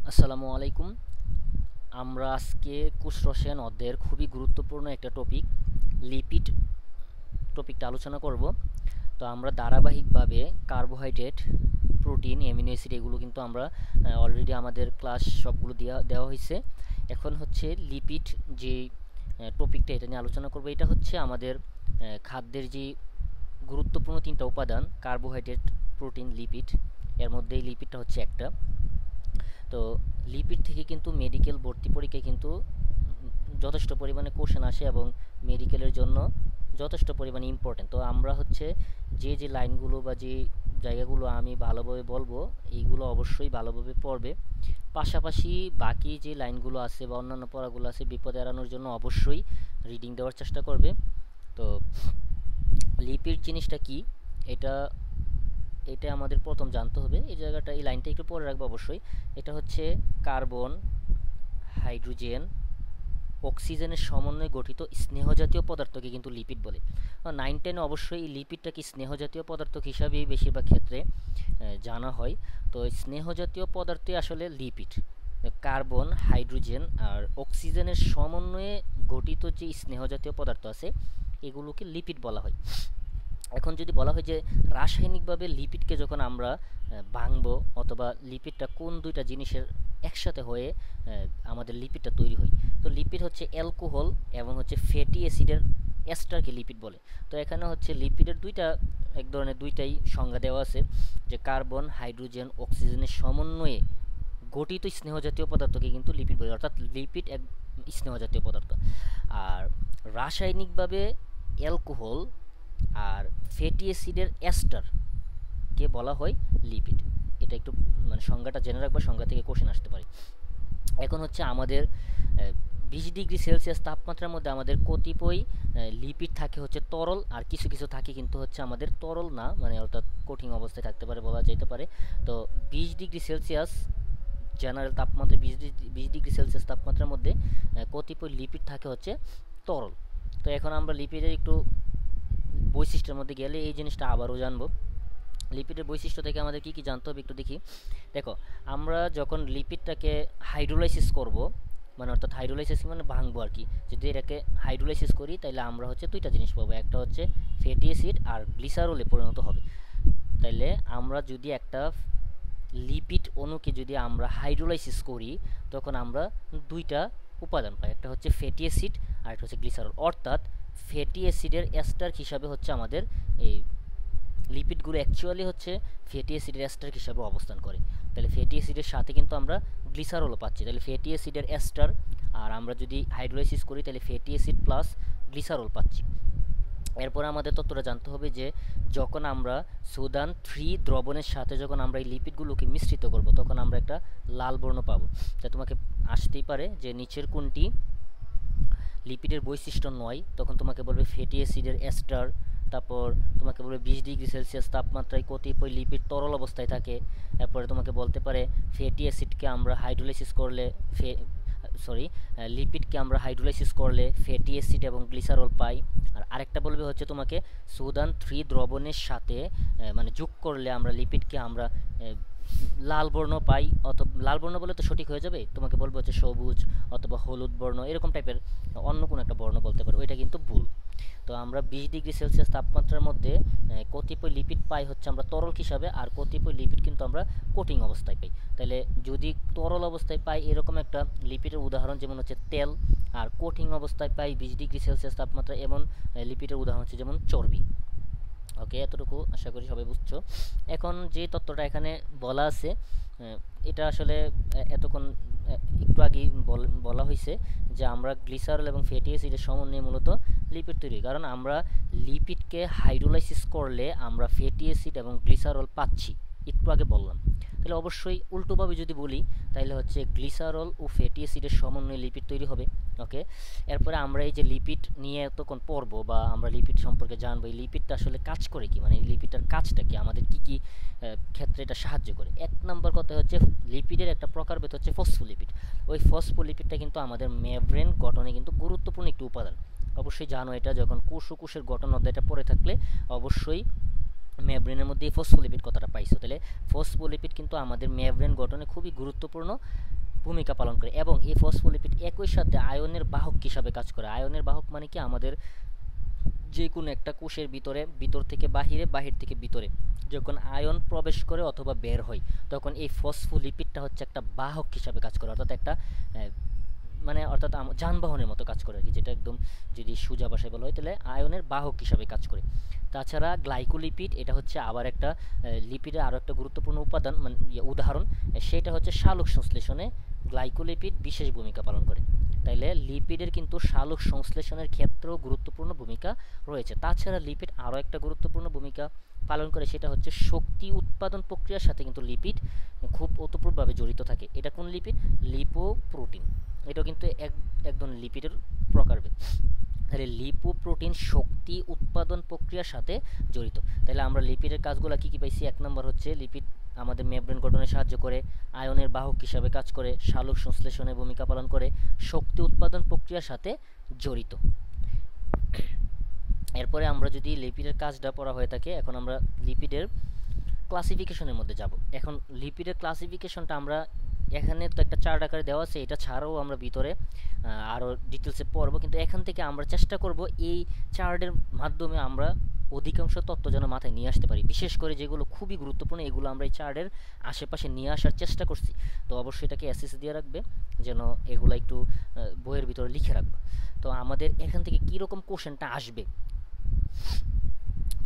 আসসালামু আলাইকুম। আমরা আজকে কোষ রসায়ন অধ্যায়ের খুবই গুরুত্বপূর্ণ একটা টপিক লিপিড টপিকটা আলোচনা করব। তো আমরা ধারাবাহিকভাবে কার্বোহাইড্রেট, প্রোটিন, অ্যামিনো অ্যাসিড এগুলো কিন্তু আমরা অলরেডি আমাদের ক্লাস সবগুলো দেওয়া হয়েছে। এখন হচ্ছে লিপিড যে টপিকটা এটা নিয়ে আলোচনা করব। এটা হচ্ছে আমাদের খাদ্যের যে গুরুত্বপূর্ণ তিনটা উপাদান কার্বোহাইড্রেট, প্রোটিন, লিপিড। এর মধ্যে এই লিপিডটা হচ্ছে একটা। তো লিপিড থেকে কিন্তু মেডিকেল ভর্তি পরীক্ষায় কিন্তু যথেষ্ট পরিমাণে কোশ্চেন আসে এবং মেডিকেলের জন্য যথেষ্ট পরিমাণে ইম্পর্টেন্ট। তো আমরা হচ্ছে যে লাইনগুলো বা যে জায়গাগুলো আমি ভালোভাবে বলবো এইগুলো অবশ্যই ভালোভাবে পড়বে। পাশাপাশি বাকি যে লাইনগুলো আছে বা অন্যান্য পড়াগুলো আছে বিপদ এড়ানোর জন্য অবশ্যই রিডিং দেওয়ার চেষ্টা করবে। তো লিপিড জিনিসটা কি, এটা এটা আমাদের প্রথম জানতে হবে। এই জায়গাটা এই লাইনটা একটু পরে রাখবো অবশ্যই। এটা হচ্ছে কার্বন, হাইড্রোজেন, অক্সিজেনের সমন্বয়ে গঠিত স্নেহজাতীয় পদার্থকে কিন্তু লিপিড বলে। 9-10 অবশ্যই এই লিপিডটাকে স্নেহজাতীয় পদার্থ হিসাবেই বেশিরভাগ ক্ষেত্রে জানা হয়। তো স্নেহজাতীয় পদার্থই আসলে লিপিড। কার্বন, হাইড্রোজেন আর অক্সিজেনের সমন্বয়ে গঠিত যে স্নেহজাতীয় পদার্থ আছে এগুলোকে লিপিড বলা হয়। এখন যদি বলা হয় যে রাসায়নিকভাবে লিপিডকে যখন আমরা ভাঙবো অথবা লিপিডটা কোন দুইটা জিনিসের একসাথে হয়ে আমাদের লিপিডটা তৈরি হয়, তো লিপিড হচ্ছে অ্যালকোহল এবং হচ্ছে ফ্যাটি অ্যাসিডের এস্টারকে লিপিড বলে। তো এখানে হচ্ছে লিপিডের এক ধরনের দুইটাই সংজ্ঞা দেওয়া আছে, যে কার্বন, হাইড্রোজেন, অক্সিজেনের সমন্বয়ে গঠিত স্নেহজাতীয় পদার্থকে কিন্তু লিপিড বলে, অর্থাৎ লিপিড এক স্নেহজাতীয় পদার্থ। আর রাসায়নিকভাবে অ্যালকোহল আর ফ্যাটি অ্যাসিডের এস্টারকে বলা হয় লিপিড। এটা একটু মানে সংজ্ঞাটা জেনে রাখবা, সংজ্ঞা থেকে কোশ্চেন আসতে পারে। এখন হচ্ছে আমাদের 20 ডিগ্রি সেলসিয়াস তাপমাত্রার মধ্যে আমাদের কতিপয় লিপিড থাকে হচ্ছে তরল, আর কিছু কিছু থাকে কিন্তু হচ্ছে আমাদের তরল না, মানে অর্থাৎ কঠিন অবস্থায় থাকতে পারে বলা যেতে পারে। তো 20 ডিগ্রি সেলসিয়াস জেনারেল তাপমাত্রা, 20 ডিগ্রি সেলসিয়াস তাপমাত্রার মধ্যে কতিপয় লিপিড থাকে হচ্ছে তরল। তো এখন আমরা লিপিডের একটু বৈশিষ্ট্যের মধ্যে গেলে এই জিনিসটা আবারও জানবো। লিপিডের বৈশিষ্ট্য থেকে আমাদের কি কি জানতে হবে একটু দেখি। দেখো, আমরা যখন লিপিডটাকে হাইড্রোলাইসিস করব, মানে অর্থাৎ হাইড্রোলাইসিস মানে ভাঙবো আর কি, যদি এটাকে হাইড্রোলাইসিস করি তাহলে আমরা হচ্ছে দুইটা জিনিস পাবো, একটা হচ্ছে ফ্যাটি অ্যাসিড আর গ্লিসারলে পরিণত হবে। তাইলে আমরা যদি একটা লিপিড অণুকে যদি আমরা হাইড্রোলাইসিস করি তখন আমরা দুইটা উপাদান পাই, একটা হচ্ছে ফ্যাটি অ্যাসিড আর একটা হচ্ছে গ্লিসারল। অর্থাৎ ফ্যাটি অ্যাসিডের এস্টার হিসাবে হচ্ছে আমাদের এই লিপিডগুলো অ্যাকচুয়ালি হচ্ছে ফ্যাটি অ্যাসিডের এস্টার হিসাবে অবস্থান করে। তাহলে ফ্যাটি অ্যাসিডের সাথে কিন্তু আমরা গ্লিসারলও পাচ্ছি। তাহলে ফ্যাটি অ্যাসিডের এস্টার আর আমরা যদি হাইড্রোলাইসিস করি তাহলে ফ্যাটি অ্যাসিড প্লাস গ্লিসারল পাচ্ছি। এরপরে আমাদের তথ্যটা জানতে হবে যে যখন আমরা সুদান 3 দ্রবণের সাথে যখন আমরা এই লিপিডগুলোকে মিশ্রিত করব তখন আমরা একটা লাল বর্ণ পাবো। তা তোমাকে আসতেই পারে যে নিচের কোনটি লিপিডের বৈশিষ্ট্য নয়, তখন তোমাকে বলবে ফ্যাটি অ্যাসিডের এস্টার। তারপর তোমাকে বলবে 20 ডিগ্রি সেলসিয়াস তাপমাত্রায় কতিপয় লিপিড তরল অবস্থায় থাকে। এরপরে তোমাকে বলতে পারে ফ্যাটি অ্যাসিডকে আমরা হাইড্রোলাইসিস করলে সরি লিপিডকে আমরা হাইড্রোলাইসিস করলে ফ্যাটি অ্যাসিড এবং গ্লিসারল পাই। আর আরেকটা বলবে হচ্ছে তোমাকে সুদান 3 দ্রবণের সাথে মানে যোগ করলে আমরা লিপিডকে আমরা লাল বর্ণ পাই, অথবা লাল বর্ণ বলে তো সঠিক হয়ে যাবে, তোমাকে বলবো হচ্ছে সবুজ অথবা হলুদ বর্ণ, এরকম টাইপের অন্য কোনো একটা বর্ণ বলতে পারো, ওইটা কিন্তু ভুল। তো আমরা 20 ডিগ্রি সেলসিয়াস তাপমাত্রার মধ্যে কতিপয় লিপিড পাই হচ্ছে আমরা তরল হিসাবে, আর কতিপয় লিপিড কিন্তু আমরা কঠিন অবস্থায় পাই। তাহলে যদি তরল অবস্থায় পাই এরকম একটা লিপিডের উদাহরণ যেমন হচ্ছে তেল, আর কঠিন অবস্থায় পাই 20 ডিগ্রি সেলসিয়াস তাপমাত্রা এমন লিপিডের উদাহরণ হচ্ছে যেমন চর্বি। ওকে, এতটুকু আশা করি সবাই বুঝছো। এখন যে তত্ত্বটা এখানে বলা আছে এটা আসলে এতক্ষণ একটু আগেই বলা হয়েছে যে আমরা গ্লিসারল এবং ফ্যাটি অ্যাসিডের সমন্বয়ে মূলত লিপিড তৈরি, কারণ আমরা লিপিডকে হাইড্রোলাইসিস করলে আমরা ফ্যাটি অ্যাসিড এবং গ্লিসারল পাচ্ছি, একটু আগে বললাম। তাহলে অবশ্যই উল্টোভাবে যদি বলি তাহলে হচ্ছে গ্লিসারল ও ফ্যাটি অ্যাসিডের সমন্বয়ে লিপিড তৈরি হবে। ওকে, এরপরে আমরা এই যে লিপিড নিয়ে এতক্ষণ পড়বো বা আমরা লিপিড সম্পর্কে জানবো, এই লিপিডটা আসলে কাজ করে কি, মানে এই লিপিডটার কাজটা কি, আমাদের কি কি ক্ষেত্রে এটা সাহায্য করে। এক নম্বর কথা হচ্ছে লিপিডের একটা প্রকারভেদ হচ্ছে ফসফোলিপিড। ওই ফসফোলিপিডটা কিন্তু আমাদের মেমব্রেন গঠনে কিন্তু গুরুত্বপূর্ণ একটি উপাদান। অবশ্যই জানো এটা, যখন কোষ ও কোষের গঠন অধ্যায়টা পড়ে থাকলে অবশ্যই মেমব্রেনের মধ্যে এই ফসফোলিপিড কথাটা পাইছো। তাহলে ফসফোলিপিড কিন্তু আমাদের মেমব্রেন গঠনে খুবই গুরুত্বপূর্ণ ভূমিকা পালন করে এবং এই ফসফোলিপিড একই সাথে আয়নের বাহক হিসাবে কাজ করে। আয়নের বাহক মানে কি, আমাদের যে কোনো একটা কোষের ভিতরে, ভিতর থেকে বাহিরে, বাহির থেকে ভিতরে যখন আয়ন প্রবেশ করে অথবা বের হয়, তখন এই ফসফোলিপিডটা হচ্ছে একটা বাহক হিসাবে কাজ করে, অর্থাৎ একটা মানে অর্থাৎ যানবাহনের মতো কাজ করে আর কি, যেটা একদম যদি সোজা ভাষায় বলা হয় তাহলে আয়নের বাহক হিসাবে কাজ করে। তাছাড়া গ্লাইকোলিপিড, এটা হচ্ছে আবার একটা লিপিডের আরও একটা গুরুত্বপূর্ণ উপাদান, মানে উদাহরণ, সেটা হচ্ছে সালোক সংশ্লেষণে গ্লাইকোলিপিড বিশেষ ভূমিকা পালন করে। তাইলে লিপিডের কিন্তু সালোক সংশ্লেষণের ক্ষেত্রেও গুরুত্বপূর্ণ ভূমিকা রয়েছে। তাছাড়া লিপিড আরও একটা গুরুত্বপূর্ণ ভূমিকা পালন করে, সেটা হচ্ছে শক্তি উৎপাদন প্রক্রিয়ার সাথে কিন্তু লিপিড খুব ওতপ্রোতভাবে জড়িত থাকে। এটা কোন লিপিড? লিপোপ্রোটিন। এটাও কিন্তু এক ধরনের লিপিডের প্রকারভেদ। তাহলে লিপোপ্রোটিন শক্তি উৎপাদন প্রক্রিয়ার সাথে জড়িত। তাহলে আমরা লিপিডের কাজগুলো কি কি পাইছি? 1 নম্বর হচ্ছে লিপিড আমাদের মেমব্রেন গঠনে সাহায্য করে, আয়নের বাহক হিসাবে কাজ করে, সালোক সংশ্লেষণে ভূমিকা পালন করে, শক্তি উৎপাদন প্রক্রিয়ার সাথে জড়িত। এরপরে আমরা যদি লিপিডের কাজটা পড়া হয়ে থাকে, এখন আমরা লিপিডের ক্লাসিফিকেশনের মধ্যে যাব। এখন লিপিডের ক্লাসিফিকেশনটা আমরা এখানে তো একটা চার্ট আকারে দেওয়া আছে, এটা ছাড়াও আমরা ভিতরে আরও ডিটেলসে পড়বো, কিন্তু এখান থেকে আমরা চেষ্টা করব এই চার্টের মাধ্যমে আমরা অধিকাংশ তথ্য যেন মাথায় নিয়ে আসতে পারি। বিশেষ করে যেগুলো খুবই গুরুত্বপূর্ণ এগুলো আমরা এই চার্টের আশেপাশে নিয়ে আসার চেষ্টা করছি। তো অবশ্যই এটাকে এসএসসি দিয়ে রাখবে, যেন এগুলো একটু বইয়ের ভিতরে লিখে রাখবে। তো আমাদের এখান থেকে কীরকম কোশ্চেনটা আসবে,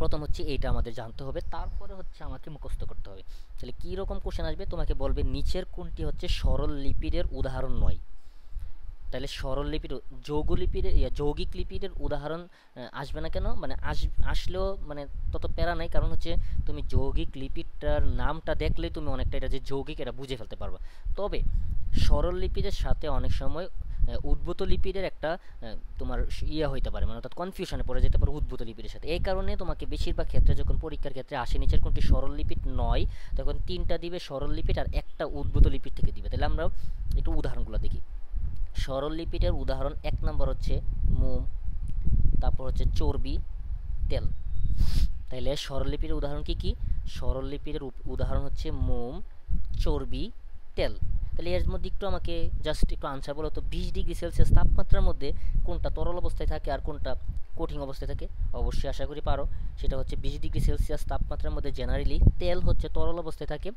প্রথম হচ্ছে এইটা আমাদের জানতে হবে, তারপরে হচ্ছে আমাকে মুখস্থ করতে হবে। তাহলে কী রকম কোশ্চেন আসবে? তোমাকে বলবে নিচের কোনটি হচ্ছে সরল লিপিডের উদাহরণ নয়। তাহলে সরল লিপিড, যৌগিক লিপিডের উদাহরণ আসবে না কেন? মানে আসলেও মানে তত প্যারা নাই, কারণ হচ্ছে তুমি যৌগিক লিপিডটার নামটা দেখলে তুমি অনেকটা এটা যে যৌগিক এটা বুঝে ফেলতে পারবে। তবে সরল লিপিডের সাথে অনেক সময় উদ্ভূত লিপিডের একটা তোমার হইতে পারে, মানে অর্থাৎ কনফিউশনে পড়ে যেতে পারে উদ্ভূত লিপিডের সাথে। এই কারণে তোমাকে বেশিরভাগ ক্ষেত্রে যখন পরীক্ষার ক্ষেত্রে আসে নিচের কোনটি সরল লিপিড নয়, তখন 3টা দিবে সরল লিপিড আর একটা উদ্ভূত লিপিড থেকে দিবে। তাহলে আমরা একটু উদাহরণগুলো দেখি। সরল লিপিডের উদাহরণ 1 নম্বর হচ্ছে মোম, তারপর হচ্ছে চর্বি, তেল। তাহলে সরল লিপিডের উদাহরণ কি কি? সরল লিপিডের উদাহরণ হচ্ছে মোম, চর্বি, তেল। তাহলে এর মধ্যে একটু আমাকে জাস্ট একটু আনসার বলো তো, 20 ডিগ্রি সেলসিয়াস তাপমাত্রার মধ্যে কোনটা তরল অবস্থায় থাকে আর কোনটা কঠিন অবস্থায় থাকে? অবশ্যই আশা করি পারো। সেটা হচ্ছে 20 ডিগ্রি সেলসিয়াস তাপমাত্রার মধ্যে জেনারেলি তেল হচ্ছে তরল অবস্থায় থাকে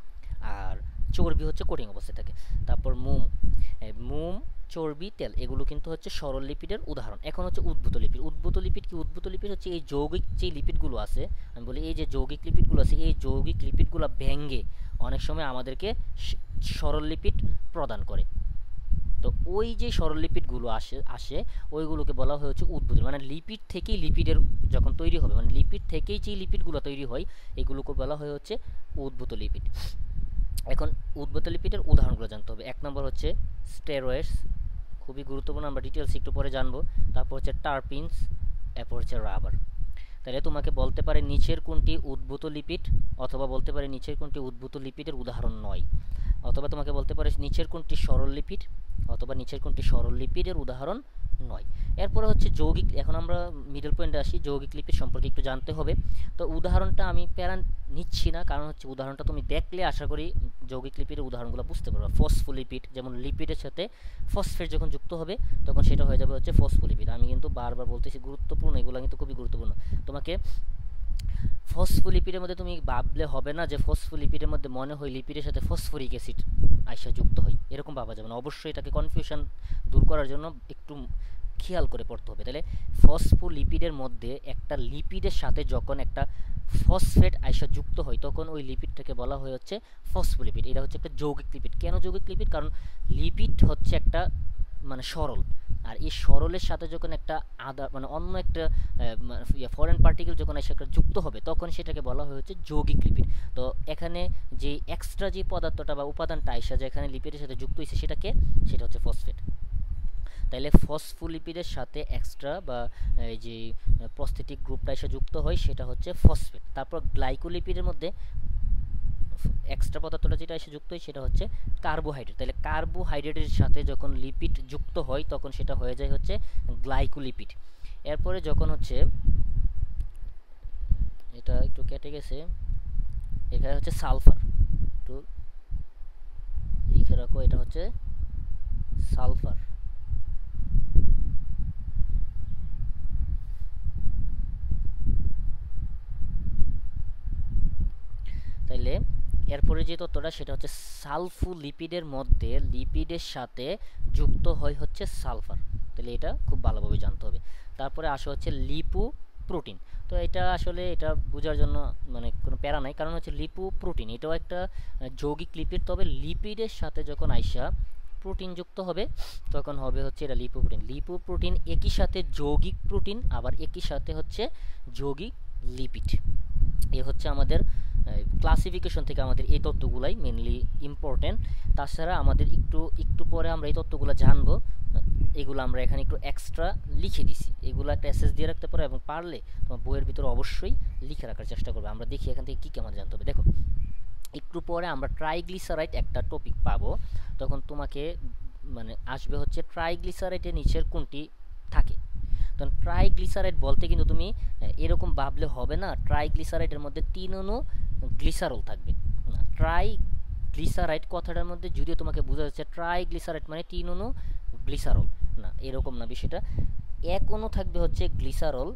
আর চর্বি হচ্ছে কঠিন অবস্থায় থাকে। তারপর মোম, চর্বি, তেল এগুলো কিন্তু হচ্ছে সরল লিপিডের উদাহরণ। এখন হচ্ছে উদ্ভূত লিপিড। উদ্ভূত লিপিড কি? উদ্ভূত লিপিড হচ্ছে এই যৌগিক যে লিপিডগুলো আছে, আমি বলি এই যে যৌগিক লিপিডগুলো আছে, এই যৌগিক লিপিডগুলো ভেঙে অনেক সময় আমাদেরকে সরল লিপিড প্রদান করে। তো ওই যে সরল লিপিডগুলো আসে ওইগুলোকে বলা হয় হচ্ছে উদ্ভূত, মানে লিপিড থেকেই লিপিডের যখন তৈরি হবে, মানে লিপিড থেকেই যে লিপিডগুলো তৈরি হয় এগুলোকে বলা হয় হচ্ছে উদ্ভূত লিপিড। এখন উদ্ভূত লিপিডের উদাহরণগুলো জানতে হবে। 1 নম্বর হচ্ছে স্টেরয়েডস, খুবই গুরুত্বপূর্ণ, আমরা ডিটেলস একটু পরে জানবো। তারপর হচ্ছে টারপিনস, এরপর হচ্ছে রাবার। তাহলে তোমাকে বলতে পারে নিচের কোনটি উদ্ভূত লিপিড, অথবা বলতে পারে নিচের কোনটি উদ্ভূত লিপিডের উদাহরণ নয়, অথবা তোমাকে বলতে পারে নিচের কোনটি সরল লিপিড, অথবা নিচের কোনটি সরল লিপিডের উদাহরণ নয়। এরপরে হচ্ছে যৌগিক, এখন আমরা মিডল পয়েন্টে আসি, যৌগিক লিপিড সম্পর্কে একটু জানতে হবে। তো উদাহরণটা আমি প্যারা নিচ্ছি না, কারণ হচ্ছে উদাহরণটা তুমি দেখলে আশা করি যৌগিক লিপিডের উদাহরণগুলো বুঝতে পারবে। ফসফোলিপিড, যেমন লিপিডের সাথে ফসফেট যখন যুক্ত হবে তখন সেটা হয়ে যাবে হচ্ছে ফসফোলিপিড। আমি কিন্তু বারবার বলতেছি গুরুত্বপূর্ণ, এগুলো কিন্তু খুবই গুরুত্বপূর্ণ। তোমাকে ফসফোলিপিডের মধ্যে তুমি ভাবলে হবে না যে ফসফোলিপিডের মধ্যে মনে হয় লিপিডের সাথে ফসফরিক অ্যাসিড আইসা যুক্ত হয়, এরকম ভাবা যাবে না। অবশ্যই এটাকে কনফিউশন দূর করার জন্য একটু খেয়াল করে পড়তে হবে। তাহলে ফসফোলিপিডের মধ্যে একটা লিপিডের সাথে যখন একটা ফসফেট আইসা যুক্ত হয় তখন ওই লিপিডটাকে বলা হয় হচ্ছে ফসফোলিপিড। এটা হচ্ছে একটা যৌগিক লিপিড। কেন যৌগিক লিপিড? কারণ লিপিড হচ্ছে একটা মানে সরল, আর এই সরলের সাথে যখন একটা মানে অন্য একটা ফরেন পার্টিকেল যখন এসে একটা যুক্ত হবে তখন সেটাকে বলা হয় হচ্ছে যৌগিক লিপিড। তো এখানে যে এক্সট্রা যে পদার্থটা বা উপাদানটা আইসা যেখানে লিপিডের সাথে যুক্ত হয়েছে সেটা হচ্ছে ফসফেট। তাইলে ফসফোলিপিডের সাথে এক্সট্রা বা এই যে প্রস্থেটিক গ্রুপটা এসে যুক্ত হয় সেটা হচ্ছে ফসফেট। তারপর গ্লাইকোলিপিডের মধ্যে এক্সট্রা পদার্থটা যেটা এসে যুক্ত হয় সেটা হচ্ছে কার্বোহাইড্রেট। তাহলে কার্বোহাইড্রেটের সাথে যখন লিপিড যুক্ত হয় তখন সেটা হয়ে যায় হচ্ছে গ্লাইকোলিপিড। এরপরে যখন হচ্ছে এটা একটু কেটে গেছে, এখানে হচ্ছে সালফার, একটু লিখে রাখো, এটা হচ্ছে সালফার। তাইলে এরপরে যে তত্ত্বটা সেটা হচ্ছে সালফোলিপিডের মধ্যে লিপিডের সাথে যুক্ত হয় হচ্ছে সালফার। তাহলে এটা খুব ভালোভাবে জানতে হবে। তারপরে আসে হচ্ছে লিপোপ্রোটিন। তো এটা আসলে এটা বোঝার জন্য মানে কোনো প্যারা নাই, কারণ হচ্ছে লিপোপ্রোটিন এটাও একটা যৌগিক লিপিড, তবে লিপিডের সাথে যখন আইসা প্রোটিন যুক্ত হবে তখন হবে হচ্ছে এটা লিপোপ্রোটিন। লিপোপ্রোটিন একই সাথে যৌগিক প্রোটিন আবার একই সাথে হচ্ছে যৌগিক লিপিড। এ হচ্ছে আমাদের ক্লাসিফিকেশন থেকে আমাদের এই তত্ত্বগুলাই মেনলি ইম্পর্টেন্ট। তাছাড়া আমাদের একটু একটু পরে আমরা এই তত্ত্বগুলো জানবো, এগুলো আমরা এখানে একটু এক্সট্রা লিখে দিছি, এগুলো একটা এসএস দিয়ে রাখতে পারো এবং পারলে তোমার বইয়ের ভিতরে অবশ্যই লিখে রাখার চেষ্টা করবে। আমরা দেখি এখান থেকে কী কী আমাদের জানতে হবে। দেখো একটু পরে আমরা ট্রাইগ্লিসারাইড একটা টপিক পাবো, তখন তোমাকে মানে আসবে হচ্ছে ট্রাইগ্লিসারাইডের নিচের কোনটি থাকে। তখন ট্রাইগ্লিসারাইড বলতে কিন্তু তুমি এরকম ভাবলে হবে না ট্রাইগ্লিসারাইডের মধ্যে 3 অণু গ্লিসারল থাকবে না। ট্রাইগ্লিসারাইড কথাটার মধ্যে যদিও তোমাকে বোঝা যাচ্ছে ট্রাইগ্লিসারাইড মানে 3 অণু গ্লিসারল, না এরকম না বিষয়টা। 1 অণু থাকবে হচ্ছে গ্লিসারল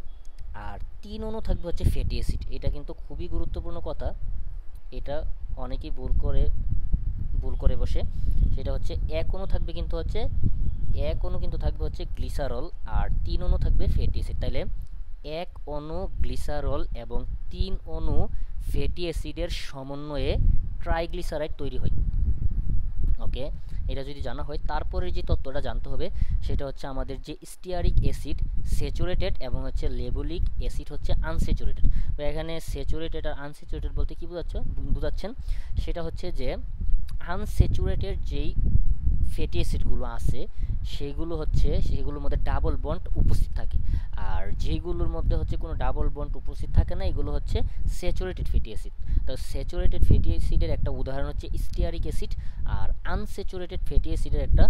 আর 3 অণু থাকবে হচ্ছে ফ্যাটি অ্যাসিড। এটা কিন্তু খুবই গুরুত্বপূর্ণ কথা, এটা অনেকেই ভুল করে বসে। সেটা হচ্ছে 1 অণু থাকবে কিন্তু হচ্ছে 1 অণু কিন্তু থাকবে হচ্ছে গ্লিসারল আর 3 অণু থাকবে ফ্যাটি অ্যাসিড। তাইলে 1 অণু গ্লিসারল এবং 3 অণু ফ্যাটি অ্যাসিডের সমন্বয়ে ট্রাইগ্লিসারাইড তৈরি হয়। ওকে, এটা যদি জানা হয় তারপরে যে তত্ত্বটা জানতে হবে সেটা হচ্ছে আমাদের যে স্টিয়ারিক অ্যাসিড স্যাচুরেটেড এবং হচ্ছে লেবুলিক অ্যাসিড হচ্ছে আনস্যাচুরেটেড। তো এখানে স্যাচুরেটেড আর আনস্যাচুরেটেড বলতে কি বোঝাচ্ছেন সেটা হচ্ছে যে আনস্যাচুরেটেড যেই ফ্যাটি অ্যাসিডগুলো আছে সেগুলোর মধ্যে ডাবল বন্ড উপস্থিত থাকে, আর যেগুলোর মধ্যে হচ্ছে কোনো ডাবল বন্ড উপস্থিত থাকে না এগুলো হচ্ছে স্যাচুরেটেড ফ্যাটি অ্যাসিড। তো স্যাচুরেটেড ফ্যাটি অ্যাসিডের একটা উদাহরণ হচ্ছে স্টিয়ারিক অ্যাসিড, আর আনস্যাচুরেটেড ফ্যাটি অ্যাসিডের একটা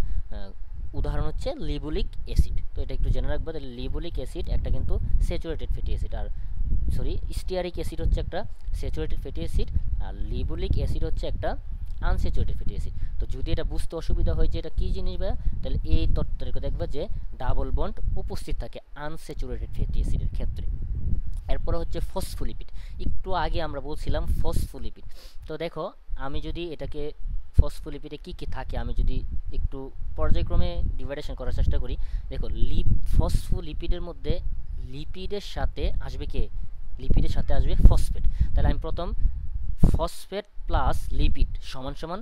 উদাহরণ হচ্ছে লিবুলিক অ্যাসিড। তো এটা একটু জেনে রাখবো, তাহলে লিবুলিক অ্যাসিড একটা কিন্তু স্যাচুরেটেড ফ্যাটি অ্যাসিড, আর স্টিয়ারিক অ্যাসিড হচ্ছে একটা স্যাচুরেটেড ফ্যাটি অ্যাসিড, আর লিবুলিক অ্যাসিড হচ্ছে একটা আনস্যাচুরেটেড ফ্যাটি অ্যাসিড। তো যদি এটা বুঝতে অসুবিধা হয় যে এটা কী জিনিস বা, তাহলে এই তত্ত্বটা দেখবা যে ডাবল বন্ড উপস্থিত থাকে আনস্যাচুরেটেড ফ্যাটি অ্যাসিডের ক্ষেত্রে। এরপরে হচ্ছে ফসফোলিপিড। একটু আগে আমরা বলছিলাম ফসফোলিপিড। তো দেখো আমি যদি এটাকে ফসফোলিপিডে কী কী থাকে আমি যদি একটু পর্যায়ক্রমে ডিভাইডেশন করার চেষ্টা করি। দেখো ফসফোলিপিডের মধ্যে লিপিডের সাথে আসবে ফসফেট। তাহলে আমি প্রথম ফসফেট প্লাস লিপিড সমান সমান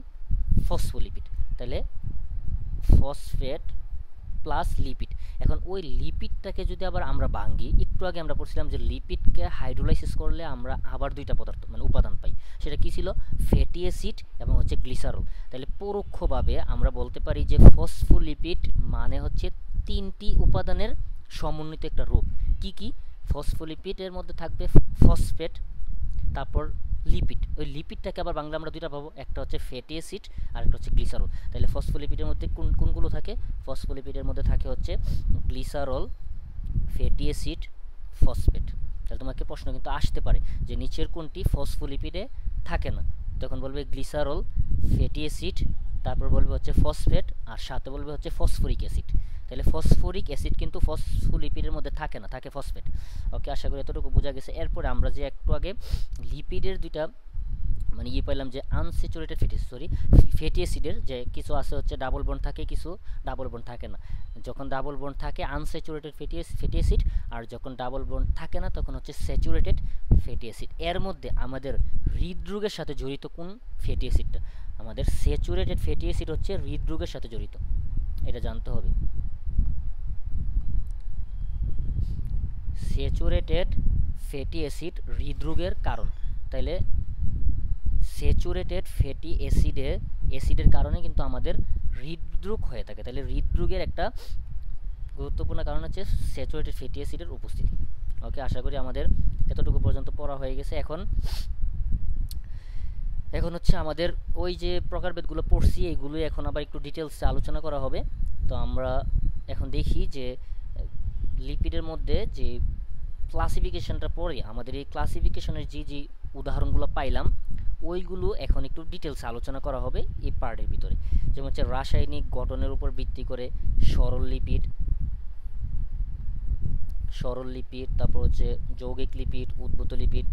ফসফোলিপিড। তাহলে ফসফেট প্লাস লিপিড। এখন ওই লিপিডটাকে যদি আবার আমরা ভাঙি, একটু আগে আমরা পড়ছিলাম যে লিপিডকে হাইড্রোলাইসিস করলে আমরা আবার দুইটা পদার্থ মানে উপাদান পাই, সেটা কি ছিল ফ্যাটি অ্যাসিড এবং হচ্ছে গ্লিসারল। তাহলে পরোক্ষভাবে আমরা বলতে পারি যে ফসফোলিপিড মানে হচ্ছে 3টি উপাদানের সমন্বিত একটা রূপ। কি কি? ফসফোলিপিডের মধ্যে থাকবে ফসফেট, তারপর লিপিড। ওই লিপিডটাকে আবার বাংলা আমরা দুইটা পাবো, একটা হচ্ছে ফ্যাটি অ্যাসিড আর একটা হচ্ছে গ্লিসারল। তাহলে ফসফোলিপিডের মধ্যে কোনগুলো থাকে? ফসফোলিপিডের মধ্যে থাকে হচ্ছে গ্লিসারল, ফ্যাটি অ্যাসিড, ফসফেট। তাহলে তোমাকে প্রশ্ন কিন্তু আসতে পারে যে নিচের কোনটি ফসফোলিপিডে থাকে না, তখন বলবে গ্লিসারল, ফ্যাটি অ্যাসিড, তারপর বলবে হচ্ছে ফসফেট, আর সাথে বলবে হচ্ছে ফসফরিক অ্যাসিড। তাহলে ফসফরিক অ্যাসিড কিন্তু ফসফোলিপিডের মধ্যে থাকে না, থাকে ফসফেট। ওকে, আশা করি এতটুকু বোঝা গেছে। এরপরে আমরা যে একটু আগে লিপিডের দুইটা মানে পেলাম যে আনস্যাচুরেটেড ফ্যাটি অ্যাসিডের যে কিছু আছে হচ্ছে ডাবল বন্ড থাকে, কিছু ডাবল বন্ড থাকে না। যখন ডাবল বন্ড থাকে আনস্যাচুরেটেড ফ্যাটি অ্যাসিড, আর যখন ডাবল বন্ড থাকে না তখন হচ্ছে স্যাচুরেটেড ফ্যাটি অ্যাসিড। এর মধ্যে আমাদের হৃদরোগের সাথে জড়িত কোন ফ্যাটি অ্যাসিডটা? আমাদের স্যাচুরেটেড ফ্যাটি অ্যাসিড হচ্ছে হৃদরোগের সাথে জড়িত, এটা জানতে হবে। স্যাচুরেটেড ফ্যাটি অ্যাসিড হৃদরোগের কারণ। তাইলে স্যাচুরেটেড ফ্যাটি অ্যাসিডের কারণে কিন্তু আমাদের হৃদরোগ হয়ে থাকে। তাহলে হৃদরোগের একটা গুরুত্বপূর্ণ কারণ হচ্ছে স্যাচুরেটেড ফ্যাটি অ্যাসিডের উপস্থিতি। ওকে, আশা করি আমাদের এতটুকু পর্যন্ত পড়া হয়ে গেছে। এখন হচ্ছে আমাদের ওই যে প্রকারভেদগুলো পড়ছি এইগুলোই এখন আবার একটু ডিটেলসে আলোচনা করা হবে। তো আমরা এখন দেখি যে লিপিডের মধ্যে যে ক্লাসিফিকেশনটা পড়ে আমাদের এই ক্লাসিফিকেশনের যে উদাহরণগুলো পাইলাম ওইগুলো এখন একটু ডিটেলসে আলোচনা করা হবে এই পার্টের ভিতরে। যেমন হচ্ছে রাসায়নিক গঠনের উপর ভিত্তি করে সরল লিপিড, তারপর হচ্ছে যৌগিক লিপিড, উদ্ভূত লিপিড।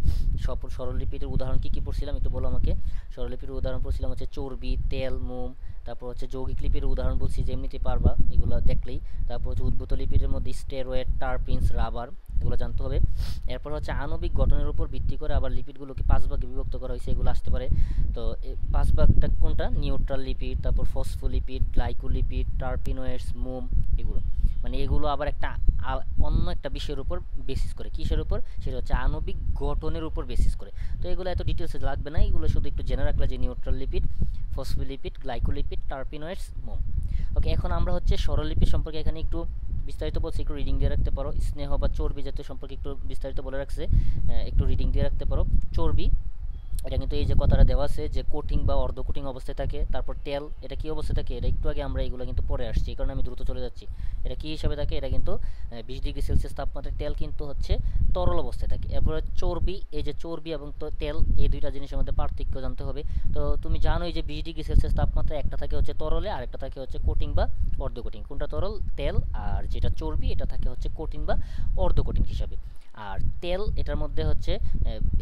সরল লিপিডের উদাহরণ কি কি পড়ছিলাম একটু বলো আমাকে। সরল লিপিডের উদাহরণ পড়ছিলাম হচ্ছে চর্বি, তেল, মোম। তারপর হচ্ছে যৌগিক লিপিডের উদাহরণ বলছি যে এমনিতে পারবা এগুলো দেখলেই। তারপর হচ্ছে উদ্ভূত লিপিডের মধ্যে স্টেরয়েড, টারপিনস, রাবার, এগুলো জানতে হবে। এরপর হচ্ছে আণবিক গঠনের উপর ভিত্তি করে আবার লিপিডগুলোকে 5 ভাগে বিভক্ত করা হয়েছে, এগুলো আসতে পারে। তো 5 ভাগটা কোনটা? নিউট্রাল লিপিড, তারপর ফসফোলিপিড, গ্লাইকোলিপিড, টারপিনয়েডস, মোম, এগুলো। মানে এগুলো আবার একটা অন্য একটা বিষয়ের উপর বেসিস করে। কিসের উপর? সেটা হচ্ছে আণবিক গঠনের উপর বেসিস করে। তো এগুলো এত ডিটেলসে লাগবে না, এগুলো শুধু একটু জেনে রাখলে যে neutral lipid, phospholipid, glycolipid, terpenoids, মোম। ওকে, এখন আমরা হচ্ছে সরল লিপিড সম্পর্কে এখানে একটু বিস্তারিত বলছি, একটু রিডিং দিয়ে রাখতে পারো। স্নেহ বা চর্বি জাতীয় সম্পর্কে একটু বিস্তারিত বলে রাখছে, একটু রিডিং দিয়ে রাখতে পারো। চর্বি, এটা কিন্তু এই যে কথাটা দেওয়া আছে যে কোটিং বা অর্ধ কোটিং অবস্থায় থাকে। তারপর তেল, এটা কি অবস্থায় থাকে? এটা একটু আগে আমরা এগুলো কিন্তু পরে আসছি, এই কারণে আমি দ্রুত চলে যাচ্ছি। এটা কি হিসাবে থাকে? এটা কিন্তু 20 ডিগ্রি সেলসিয়াস তাপমাত্রায় তেল কিন্তু হচ্ছে তরল অবস্থায় থাকে। এরপরে চর্বি, এই যে চর্বি এবং তেল, এই দুইটা জিনিসের মধ্যে পার্থক্য জানতে হবে। তো তুমি জানোই যে 20 ডিগ্রি সেলসিয়াস তাপমাত্রায় একটা থাকে হচ্ছে তরলে, আর একটা থাকে হচ্ছে কোটিং বা অর্ধ কোটিং। কোনটা তরল? তেল। আর যেটা চর্বি এটা থাকে হচ্ছে কোটিং বা অর্ধ কোটিং হিসাবে। আর তেল, এটার মধ্যে হচ্ছে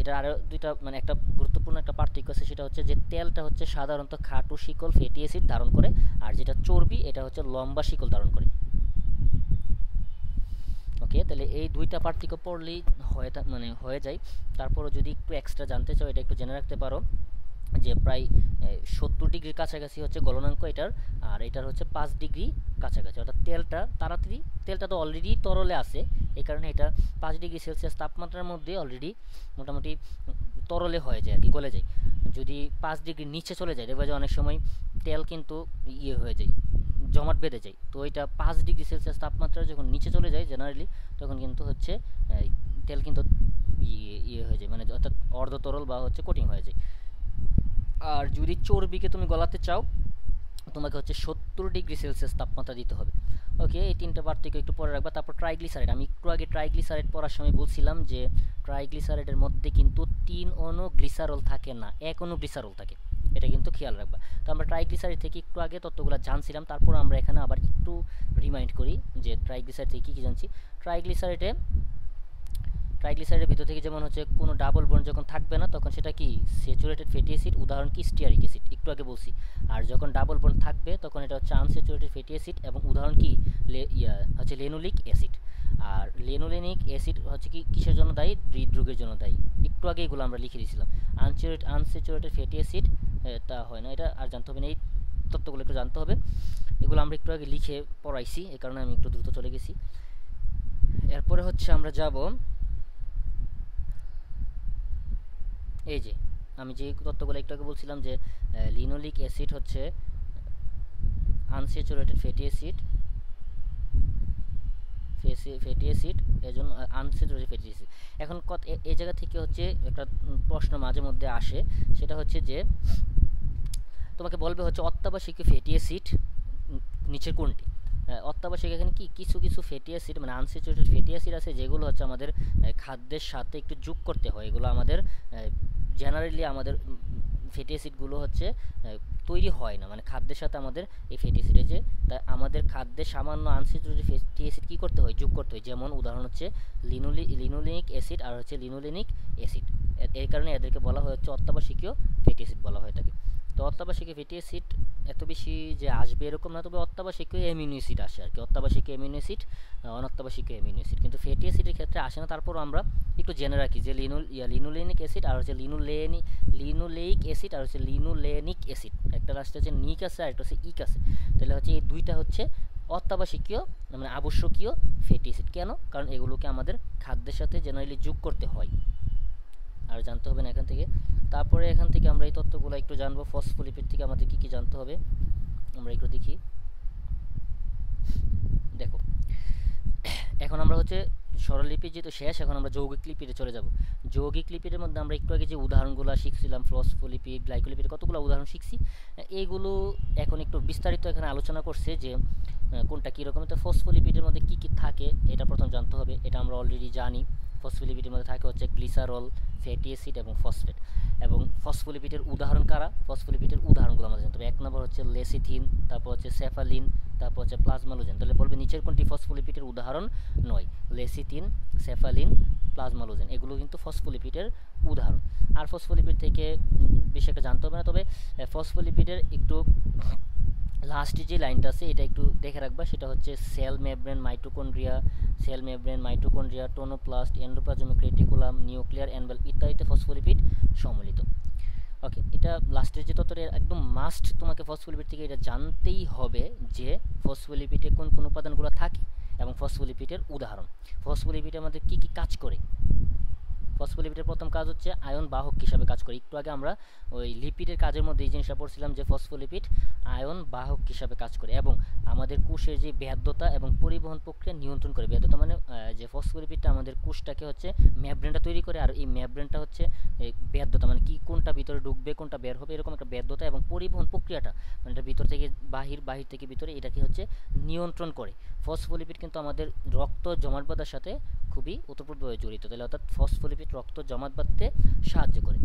এটা আরও দুইটা মানে একটা গুরুত্বপূর্ণ একটা পার্থক্য আছে, সেটা হচ্ছে যে তেলটা হচ্ছে সাধারণত খাটো শিকল ফ্যাটি অ্যাসিড ধারণ করে, আর যেটা চর্বি এটা হচ্ছে লম্বা শিকল ধারণ করে। ওকে, তাহলে এই দুইটা পার্থক্য পড়লেই হয়ে যায়। তারপরও যদি একটু এক্সট্রা জানতে চাও এটা একটু জেনে রাখতে পারো যে প্রায় 70 ডিগ্রির কাছাকাছি হচ্ছে গলনাঙ্ক এটার, আর এটার হচ্ছে 5 ডিগ্রি কাছাকাছি। অর্থাৎ তেলটা তো অলরেডি তরলে আছে, এই কারণে এটা 5 ডিগ্রি সেলসিয়াস তাপমাত্রার মধ্যে অলরেডি মোটামুটি তরলে হয়ে যায় আর কি, গলে যায়। যদি 5 ডিগ্রি নিচে চলে যায় দেখবে যে অনেক সময় তেল কিন্তু হয়ে যায়, জমাট বেঁধে যায়। তো এটা 5 ডিগ্রি সেলসিয়াস তাপমাত্রা যখন নিচে চলে যায় জেনারেলি, তখন কিন্তু হচ্ছে তেল কিন্তু হয়ে যায়, মানে অর্থাৎ অর্ধ তরল বা হচ্ছে কোটিং হয়ে যায়। আর যদি চর্বিকে তুমি গলাতে চাও তোমাকে হচ্ছে 70 ডিগ্রি সেলসিয়াস তাপমাত্রা দিতে হবে। ওকে, এই তিনটা পার্থক্য একটু পরে রাখবা। তারপর ট্রাইগ্লিসারাইড, আমি একটু আগে ট্রাইগ্লিসারাইড পড়ার সময় বলছিলাম যে ট্রাইগ্লিসারাইডের মধ্যে কিন্তু 3 অণু গ্লিসারল থাকে না, 1 অণু গ্লিসারল থাকে, এটা কিন্তু খেয়াল রাখবা। তো আমরা ট্রাইগ্লিসারাইড থেকে একটু আগে তত্ত্বগুলো জানছিলাম, তারপর আমরা এখানে আবার একটু রিমাইন্ড করি যে ট্রাইগ্লিসারাইড থেকে কী কী জানছি। ট্রাইগ্লিসারাইডের ভিতর থেকে যেমন হচ্ছে কোনো ডাবল বন্ড যখন থাকবে না তখন সেটা কি? স্যাচুরেটেড ফ্যাটি অ্যাসিড, উদাহরণ কি? স্টিয়ারিক অ্যাসিড, একটু আগে বলছি। আর যখন ডাবল বন্ড থাকবে তখন এটা হচ্ছে আনস্যাচুরেটেড ফ্যাটি অ্যাসিড, এবং উদাহরণ কি? হচ্ছে লেনোলিক অ্যাসিড। আর লেনোলেনিক অ্যাসিড হচ্ছে কি কিসের জন্য দায়ী? হৃদরোগের জন্য দায়ী। একটু আগে এগুলো আমরা লিখে দিয়েছিলাম। আনস্যাচুরেটেড ফ্যাটি অ্যাসিড, তা হয় না, এটা আর জানতে হবে না, এই তত্ত্বগুলো একটু জানতে হবে। এগুলো আমরা একটু আগে লিখে পড়াইছি, এই কারণে আমি একটু দ্রুত চলে গেছি। এরপরে হচ্ছে আমরা যাব এই যে আমি যে তত্ত্বগুলো একটু আগে বলছিলাম যে লিনোলিক অ্যাসিড হচ্ছে আনস্যাচুরেটেড ফ্যাটি অ্যাসিড, এর জন্য আনস্যাচুরেটেড ফ্যাটি অ্যাসিড। এখন এই জায়গা থেকে হচ্ছে একটা প্রশ্ন মাঝে মধ্যে আসে, সেটা হচ্ছে যে তোমাকে বলবে হচ্ছে অত্যাবশ্যকীয় ফ্যাটি অ্যাসিড নিচের কোনটি? অত্যাবশ্যক এখানে কি কিছু কিছু ফ্যাটি অ্যাসিড মানে আনস্যাচুরেটেড ফ্যাটি অ্যাসিড আছে যেগুলো হচ্ছে আমাদের খাদ্যের সাথে একটু যোগ করতে হয়। এগুলো আমাদের জেনারেলি আমাদের ফ্যাটি অ্যাসিডগুলো হচ্ছে তৈরি হয় না, মানে খাদ্যের সাথে আমাদের এই ফ্যাটি অ্যাসিডে যে তাই আমাদের খাদ্যে সামান্য আনস্যাচুরেটেড ফ্যাটি অ্যাসিড কী করতে হয়? যোগ করতে হয়। যেমন উদাহরণ হচ্ছে লিনোলেনিক অ্যাসিড আর হচ্ছে লিনোলেনিক অ্যাসিড। এর কারণে এদেরকে বলা হয় হচ্ছে অত্যাবশ্যকীয় ফ্যাটি অ্যাসিড বলা হয়ে থাকে। তো অত্যাবশ্যকীয় ফ্যাটি অ্যাসিড এত বেশি যে আসবে এরকম না, তবে অত্যাবশ্যকীয় অ্যামিনো অ্যাসিড আসে আর কি, অত্যাবশ্যকীয় অ্যামিনো অ্যাসিড, অনত্যাবশ্যকীয় অ্যামিনো অ্যাসিড। কিন্তু ফ্যাটি অ্যাসিডের ক্ষেত্রে আসে না। তারপরও আমরা একটু জেনে রাখি যে লিনোলেনিক অ্যাসিড আর হচ্ছে লিনোলেইক অ্যাসিড আর হচ্ছে লিনোলেনিক অ্যাসিড, একটা লাস্টে হচ্ছে নিক আছে আর একটা হচ্ছে ইক আছে। তাহলে হচ্ছে এই দুইটা হচ্ছে অত্যাবশ্যকীয় মানে আবশ্যকীয় ফ্যাটি অ্যাসিড। কেন? কারণ এগুলোকে আমাদের খাদ্যের সাথে জেনারেলি যোগ করতে হয়। আর জানতে হবে না এখান থেকে। তারপরে এখান থেকে আমরা এই তথ্যগুলো একটু জানবো। ফসফোলিপিড থেকে আমাদের কি কি জানতে হবে আমরা একটু দেখি। দেখো, এখন আমরা হচ্ছে সরল লিপিড যেহেতু শেষ, এখন আমরা যৌগিক লিপিডে চলে যাব। যৌগিক লিপিডের মধ্যে আমরা একটু আগে যে উদাহরণগুলো শিখছিলাম, ফসফোলিপিড, গ্লাইকোলিপিড, কতগুলো উদাহরণ শিখছি, এইগুলো এখন একটু বিস্তারিত এখানে আলোচনা করছে যে কোনটা কীরকম। তো ফসফোলিপিডের মধ্যে কী কী থাকে এটা প্রথম জানতে হবে, এটা আমরা অলরেডি জানি। ফসফোলিপিডের মধ্যে থাকে হচ্ছে গ্লিসারল, ফ্যাটি অ্যাসিড এবং ফসফেট। এবং ফসফোলিপিডের উদাহরণ কারা, ফসফোলিপিডের উদাহরণগুলো আমাদের জানতে হবে। এক নম্বর হচ্ছে লেসিথিন, তারপর হচ্ছে সেফালিন, তারপর হচ্ছে প্লাজমালোজেন। তাহলে বলবে নিচের কোনটি ফসফোলিপিডের উদাহরণ নয়? লেসিথিন, সেফালিন, প্লাজমালোজেন এগুলো কিন্তু ফসফোলিপিডের উদাহরণ। আর ফসফোলিপিড থেকে বেশি একটা জানতে হবে না, তবে ফসফোলিপিডের একটু লাস্টে যে লাইনটা আছে এটা একটু দেখে রাখবা, সেটা হচ্ছে cell membrane, mitochondria, cell membrane, mitochondria, tonoplast, endoplasmic reticulum, nuclear envelope ইত্যাদিতে ফসফোলিপিড সম্মিলিত। ওকে, এটা লাস্টের যে তত্ত্বটা একদম মাস্ট, তোমাকে ফসফোলিপিড থেকে এটা জানতেই হবে যে ফসফোলিপিডে কোন কোন উপাদানগুলো থাকে এবং ফসফোলিপিডের উদাহরণ। ফসফোলিপিড আমাদের কী কী কাজ করে? ফসফোলিপিডের প্রথম কাজ হচ্ছে আয়ন বাহক হিসাবে কাজ করে। একটু আগে আমরা ওই লিপিডের কাজের মধ্যে এই জিনিসটা পড়ছিলাম যে ফসফোলিপিড আয়ন বাহক হিসাবে কাজ করে এবং আমাদের কোষের যে ব্যাহ্যতা এবং পরিবহন প্রক্রিয়া নিয়ন্ত্রণ করে। ব্যাহ্যতা মানে যে ফসফোলিপিডটা আমাদের কোষটাকে হচ্ছে মেমব্রেনটা তৈরি করে, আর এই মেমব্রেনটা হচ্ছে ব্যাহ্যতা মানে কি কোনটা ভিতরে ঢুকবে কোনটা বের হবে এরকম একটা ব্যাহ্যতা, এবং পরিবহন প্রক্রিয়াটা মানে এটা ভিতর থেকে বাহির, বাহির থেকে ভিতরে এটাকে হচ্ছে নিয়ন্ত্রণ করে। ফসফোলিপিড কিন্তু আমাদের রক্ত জমাট বাঁধার সাথে খুবই ওতপ্রোতভাবে জড়িত। তাহলে অর্থাৎ ফসফোলিপিড রক্ত জমাট বাঁধতে সাহায্য করে।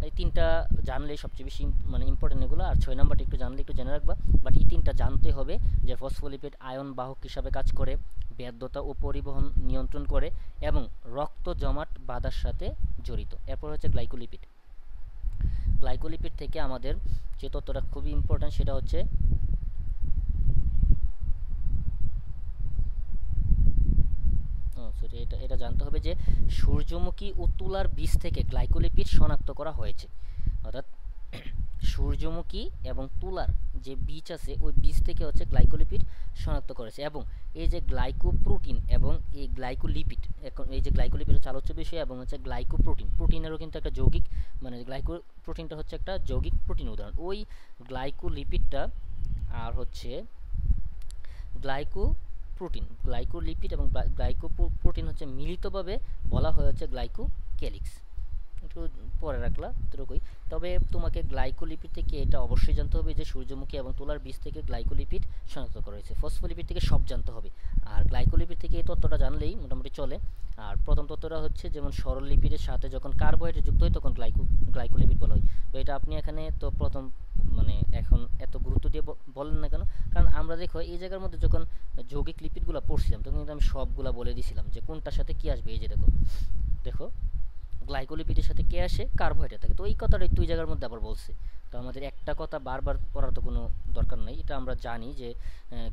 এই তিনটা জানলেই সবচেয়ে বেশি মানে ইম্পর্টেন্ট এগুলো। আর 6 নাম্বারটা একটু জানলে একটু জেনে রাখবা, বাট এই তিনটা জানতে হবে যে ফসফোলিপিড আয়ন বাহক হিসাবে কাজ করে, ব্যাহ্যতা ও পরিবহন নিয়ন্ত্রণ করে এবং রক্ত জমাট বাঁধার সাথে জড়িত। এরপর হচ্ছে গ্লাইকোলিপিড। গ্লাইকোলিপিড থেকে আমাদের যে তথ্যটা খুবই ইম্পর্টেন্ট সেটা হচ্ছে সরি এটা জানতে হবে যে সূর্যমুখী ও তুলার বীজ থেকে গ্লাইকোলিপিড শনাক্ত করা হয়েছে। অর্থাৎ সূর্যমুখী এবং তুলার যে বীজ আছে ওই বীজ থেকে হচ্ছে গ্লাইকোলিপিড শনাক্ত করেছে। এবং এই যে গ্লাইকোপ্রোটিন এবং এই গ্লাইকোলিপিড, এখন এই যে গ্লাইকোলিপিড হচ্ছে আলোচ্য বিষয় এবং হচ্ছে গ্লাইকোপ্রোটিন, প্রোটিনেরও কিন্তু একটা যৌগিক মানে গ্লাইকোপ্রোটিনটা হচ্ছে একটা যৌগিক প্রোটিন উদাহরণ। ওই গ্লাইকোলিপিডটা আর হচ্ছে গ্লাইকোলিপিড এবং গ্লাইকোপ্রোটিন হচ্ছে মিলিতভাবে বলা হয় হচ্ছে গ্লাইকোক্যালিক্স। একটু পরে রাখলা এতটুকুই। তবে তোমাকে গ্লাইকোলিপিড থেকে এটা অবশ্যই জানতে হবে যে সূর্যমুখী এবং তুলার বীজ থেকে গ্লাইকোলিপিড শনাক্ত করা হয়েছে। ফসফোলিপিড থেকে সব জানতে হবে, আর গ্লাইকোলিপিড থেকে এই তথ্যটা জানলেই মোটামুটি চলে। আর প্রথম তথ্যটা হচ্ছে যেমন সরল লিপিডের সাথে যখন কার্বোহাইড্রেট যুক্ত হয় তখন গ্লাইকোলিপিড বলা হয়। তো এটা আপনি এখানে তো প্রথম মানে এখন এত গুরুত্ব দিয়ে বলেন না কেন, কারণ আমরা দেখো এই জায়গার মধ্যে যখন যৌগিক লিপিডগুলো পড়ছিলাম তখন কিন্তু আমি সবগুলা বলে দিয়েছিলাম যে কোনটার সাথে কি আসবে। এই যে দেখো দেখো গ্লাইকোলিপিডের সাথে কে আসে, কার্বোহাইড্রেট থাকে। তো এই কথাটা দুই জায়গার মধ্যে আবার বলছে, তো আমাদের একটা কথা বারবার পড়ার তো কোনো দরকার নেই, এটা আমরা জানি যে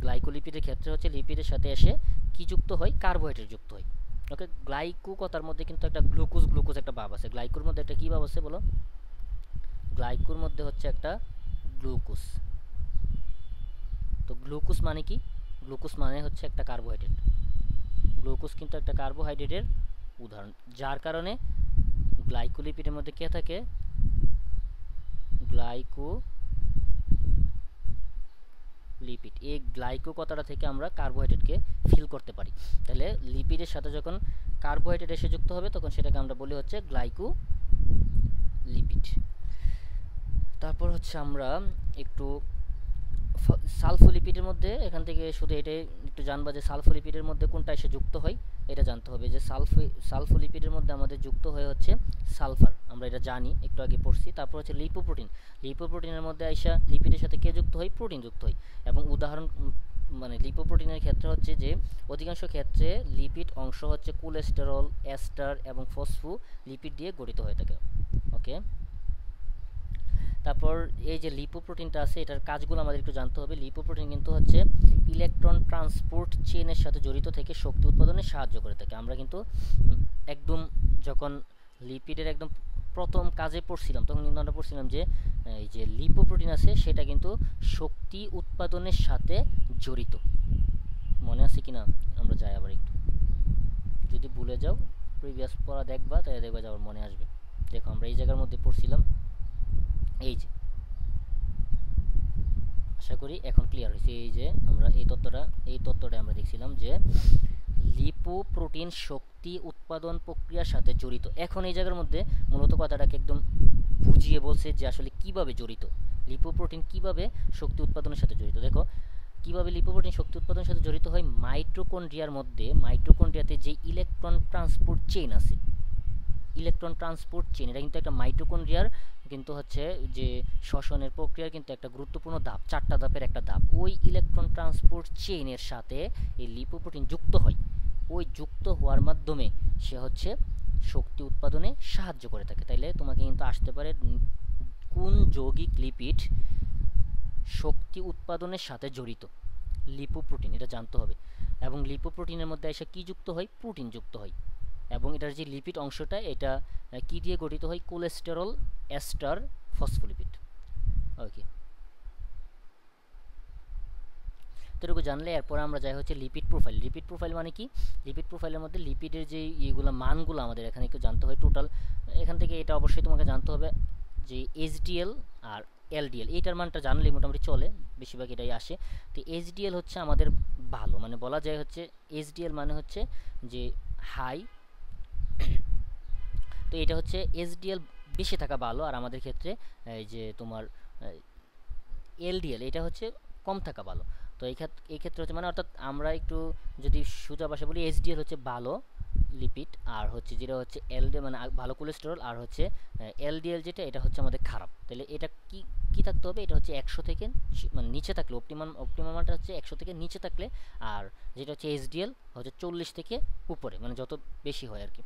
গ্লাইকোলিপিডের ক্ষেত্রে হচ্ছে লিপিডের সাথে এসে কি যুক্ত হয়, কার্বোহাইড্রেট যুক্ত হয়। ওকে, গ্লাইকো কথার মধ্যে কিন্তু একটা গ্লুকোজ একটা ভাব আছে। গ্লাইকোর মধ্যে একটা কি ভাব আছে বলো? গ্লাইকোর মধ্যে হচ্ছে একটা গ্লুকোজ। তো গ্লুকোজ মানে কি? গ্লুকোজ মানে হচ্ছে একটা কার্বোহাইড্রেট। গ্লুকোজ কিন্তু একটা কার্বোহাইড্রেটের উদাহরণ, যার কারণে গ্লাইকোলিপিডের মধ্যে কে থাকে, গ্লাইকোলিপিড। এই গ্লাইকো কথাটা থেকে আমরা কার্বোহাইড্রেটকে ফিল করতে পারি। তাহলে লিপিডের সাথে যখন কার্বোহাইড্রেট এসে যুক্ত হবে তখন সেটাকে আমরা বলি হচ্ছে গ্লাইকোলিপিড। তারপর হচ্ছে আমরা একটু সালফোলিপিডের মধ্যে এখান থেকে শুধু এটাই একটু জানবা যে সালফোলিপিডের মধ্যে কোনটা এসে যুক্ত হয় এটা জানতে হবে। যে সালফোলিপিডের মধ্যে আমাদের যুক্ত হয়ে হচ্ছে সালফার, আমরা এটা জানি একটু আগে পড়ছি। তারপর হচ্ছে লিপোপ্রোটিনের মধ্যে আইসা লিপিডের সাথে কে যুক্ত হয়, প্রোটিন যুক্ত হয়। এবং উদাহরণ মানে লিপোপ্রোটিনের ক্ষেত্রে হচ্ছে যে অধিকাংশ ক্ষেত্রে লিপিড অংশ হচ্ছে কোলেস্টেরল, এস্টার এবং ফসফোলিপিড দিয়ে গঠিত হয়ে থাকে। ওকে, তারপর এই যে লিপোপ্রোটিনটা আছে এটার কাজগুলো আমাদের একটু জানতে হবে। লিপোপ্রোটিন কিন্তু হচ্ছে ইলেকট্রন ট্রান্সপোর্ট চেনের সাথে জড়িত থেকে শক্তি উৎপাদনে সাহায্য করে থাকে। আমরা কিন্তু একদম যখন লিপিডের একদম প্রথম কাজে পড়ছিলাম তখন কিন্তু আমরা পড়ছিলাম যে এই যে লিপোপ্রোটিন আছে সেটা কিন্তু শক্তি উৎপাদনের সাথে জড়িত। মনে আছে কিনা আমরা যাই আবার একটু, যদি ভুলে যাও প্রিভিয়াস পড়া দেখবা তাহলে দেখবা যে আবার মনে আসবে। দেখো আমরা এই জায়গার মধ্যে পড়ছিলাম, এই যে আশা করি এখন ক্লিয়ার হয়েছে। এই যে আমরা এই তত্ত্বটা আমরা দেখছিলাম যে লিপোপ্রোটিন শক্তি উৎপাদন প্রক্রিয়ার সাথে জড়িত। এখন এই জায়গার মধ্যে মূলত কথাটাকে একদম বুঝিয়ে বলছে যে আসলে কিভাবে জড়িত, লিপোপ্রোটিন কিভাবে শক্তি উৎপাদনের সাথে জড়িত। দেখো কিভাবে লিপোপ্রোটিন শক্তি উৎপাদনের সাথে জড়িত হয়? মাইটোকন্ড্রিয়ার মধ্যে, মাইটোকন্ড্রিয়াতে যে ইলেকট্রন ট্রান্সপোর্ট চেইন আছে, ইলেকট্রন ট্রান্সপোর্ট চেইন, এটা কিন্তু একটা মাইটোকন্ড্রিয়ার কিন্তু হচ্ছে যে শ্বসনের প্রক্রিয়ার কিন্তু একটা গুরুত্বপূর্ণ ধাপ, 4টা ধাপের একটা ধাপ। ওই ইলেকট্রন ট্রান্সপোর্ট চেইনের সাথে এই লিপোপ্রোটিন যুক্ত হয়। ওই যুক্ত হওয়ার মাধ্যমে সে হচ্ছে শক্তি উৎপাদনে সাহায্য করে থাকে। তাইলে তোমাকে কিন্তু আসতে পারে কোন যৌগিক লিপিড শক্তি উৎপাদনের সাথে জড়িত? লিপোপ্রোটিন, এটা জানতে হবে। এবং লিপোপ্রোটিনের মধ্যে এসে কি যুক্ত হয়? প্রোটিন যুক্ত হয়। এবং এটার যে লিপিড অংশটা, এটা কি দিয়ে গঠিত হয়? Cholesterol ester phospholipid. ওকে, এতটুকু জানলে এরপর আমরা যাই হচ্ছে লিপিড প্রোফাইল। লিপিড প্রোফাইল মানে কি? লিপিড প্রোফাইলের মধ্যে লিপিডের যে ইয়েগুলো মানগুলো আমাদের এখানে একটু জানতে হয় টোটাল। এখান থেকে এটা অবশ্যই তোমাকে জানতে হবে যে এইচডিএল আর এলডিএল, এইটার মানটা জানলেই মোটামুটি চলে, বেশিরভাগ এটাই আসে। তো এইচডিএল হচ্ছে আমাদের ভালো, মানে বলা যায় হচ্ছে এইচডিএল মানে হচ্ছে যে হাই, তো এটা হচ্ছে এইচডিএল বেশি থাকা ভালো, আর আমাদের ক্ষেত্রে এই যে তোমার এলডিএল এটা হচ্ছে কম থাকা ভালো। তো এই ক্ষেত্রে হচ্ছে মানে অর্থাৎ আমরা একটু যদি সোজা ভাষায় বলি, এইচডিএল হচ্ছে ভালো লিপিড, আর হচ্ছে যেটা হচ্ছে এলডিএল মানে ভালো কোলেস্টেরল, আর হচ্ছে এলডিএল যেটা এটা হচ্ছে আমাদের খারাপ। তাহলে এটা কি কি থাকতে হবে? এটা হচ্ছে 100 থেকে মানে নিচে থাকলে, অপটিমাম মানটা হচ্ছে 100 থেকে নিচে থাকলে, আর যেটা হচ্ছে এইচডিএল হচ্ছে 40 থেকে উপরে, মানে যত বেশি হয় আর কি।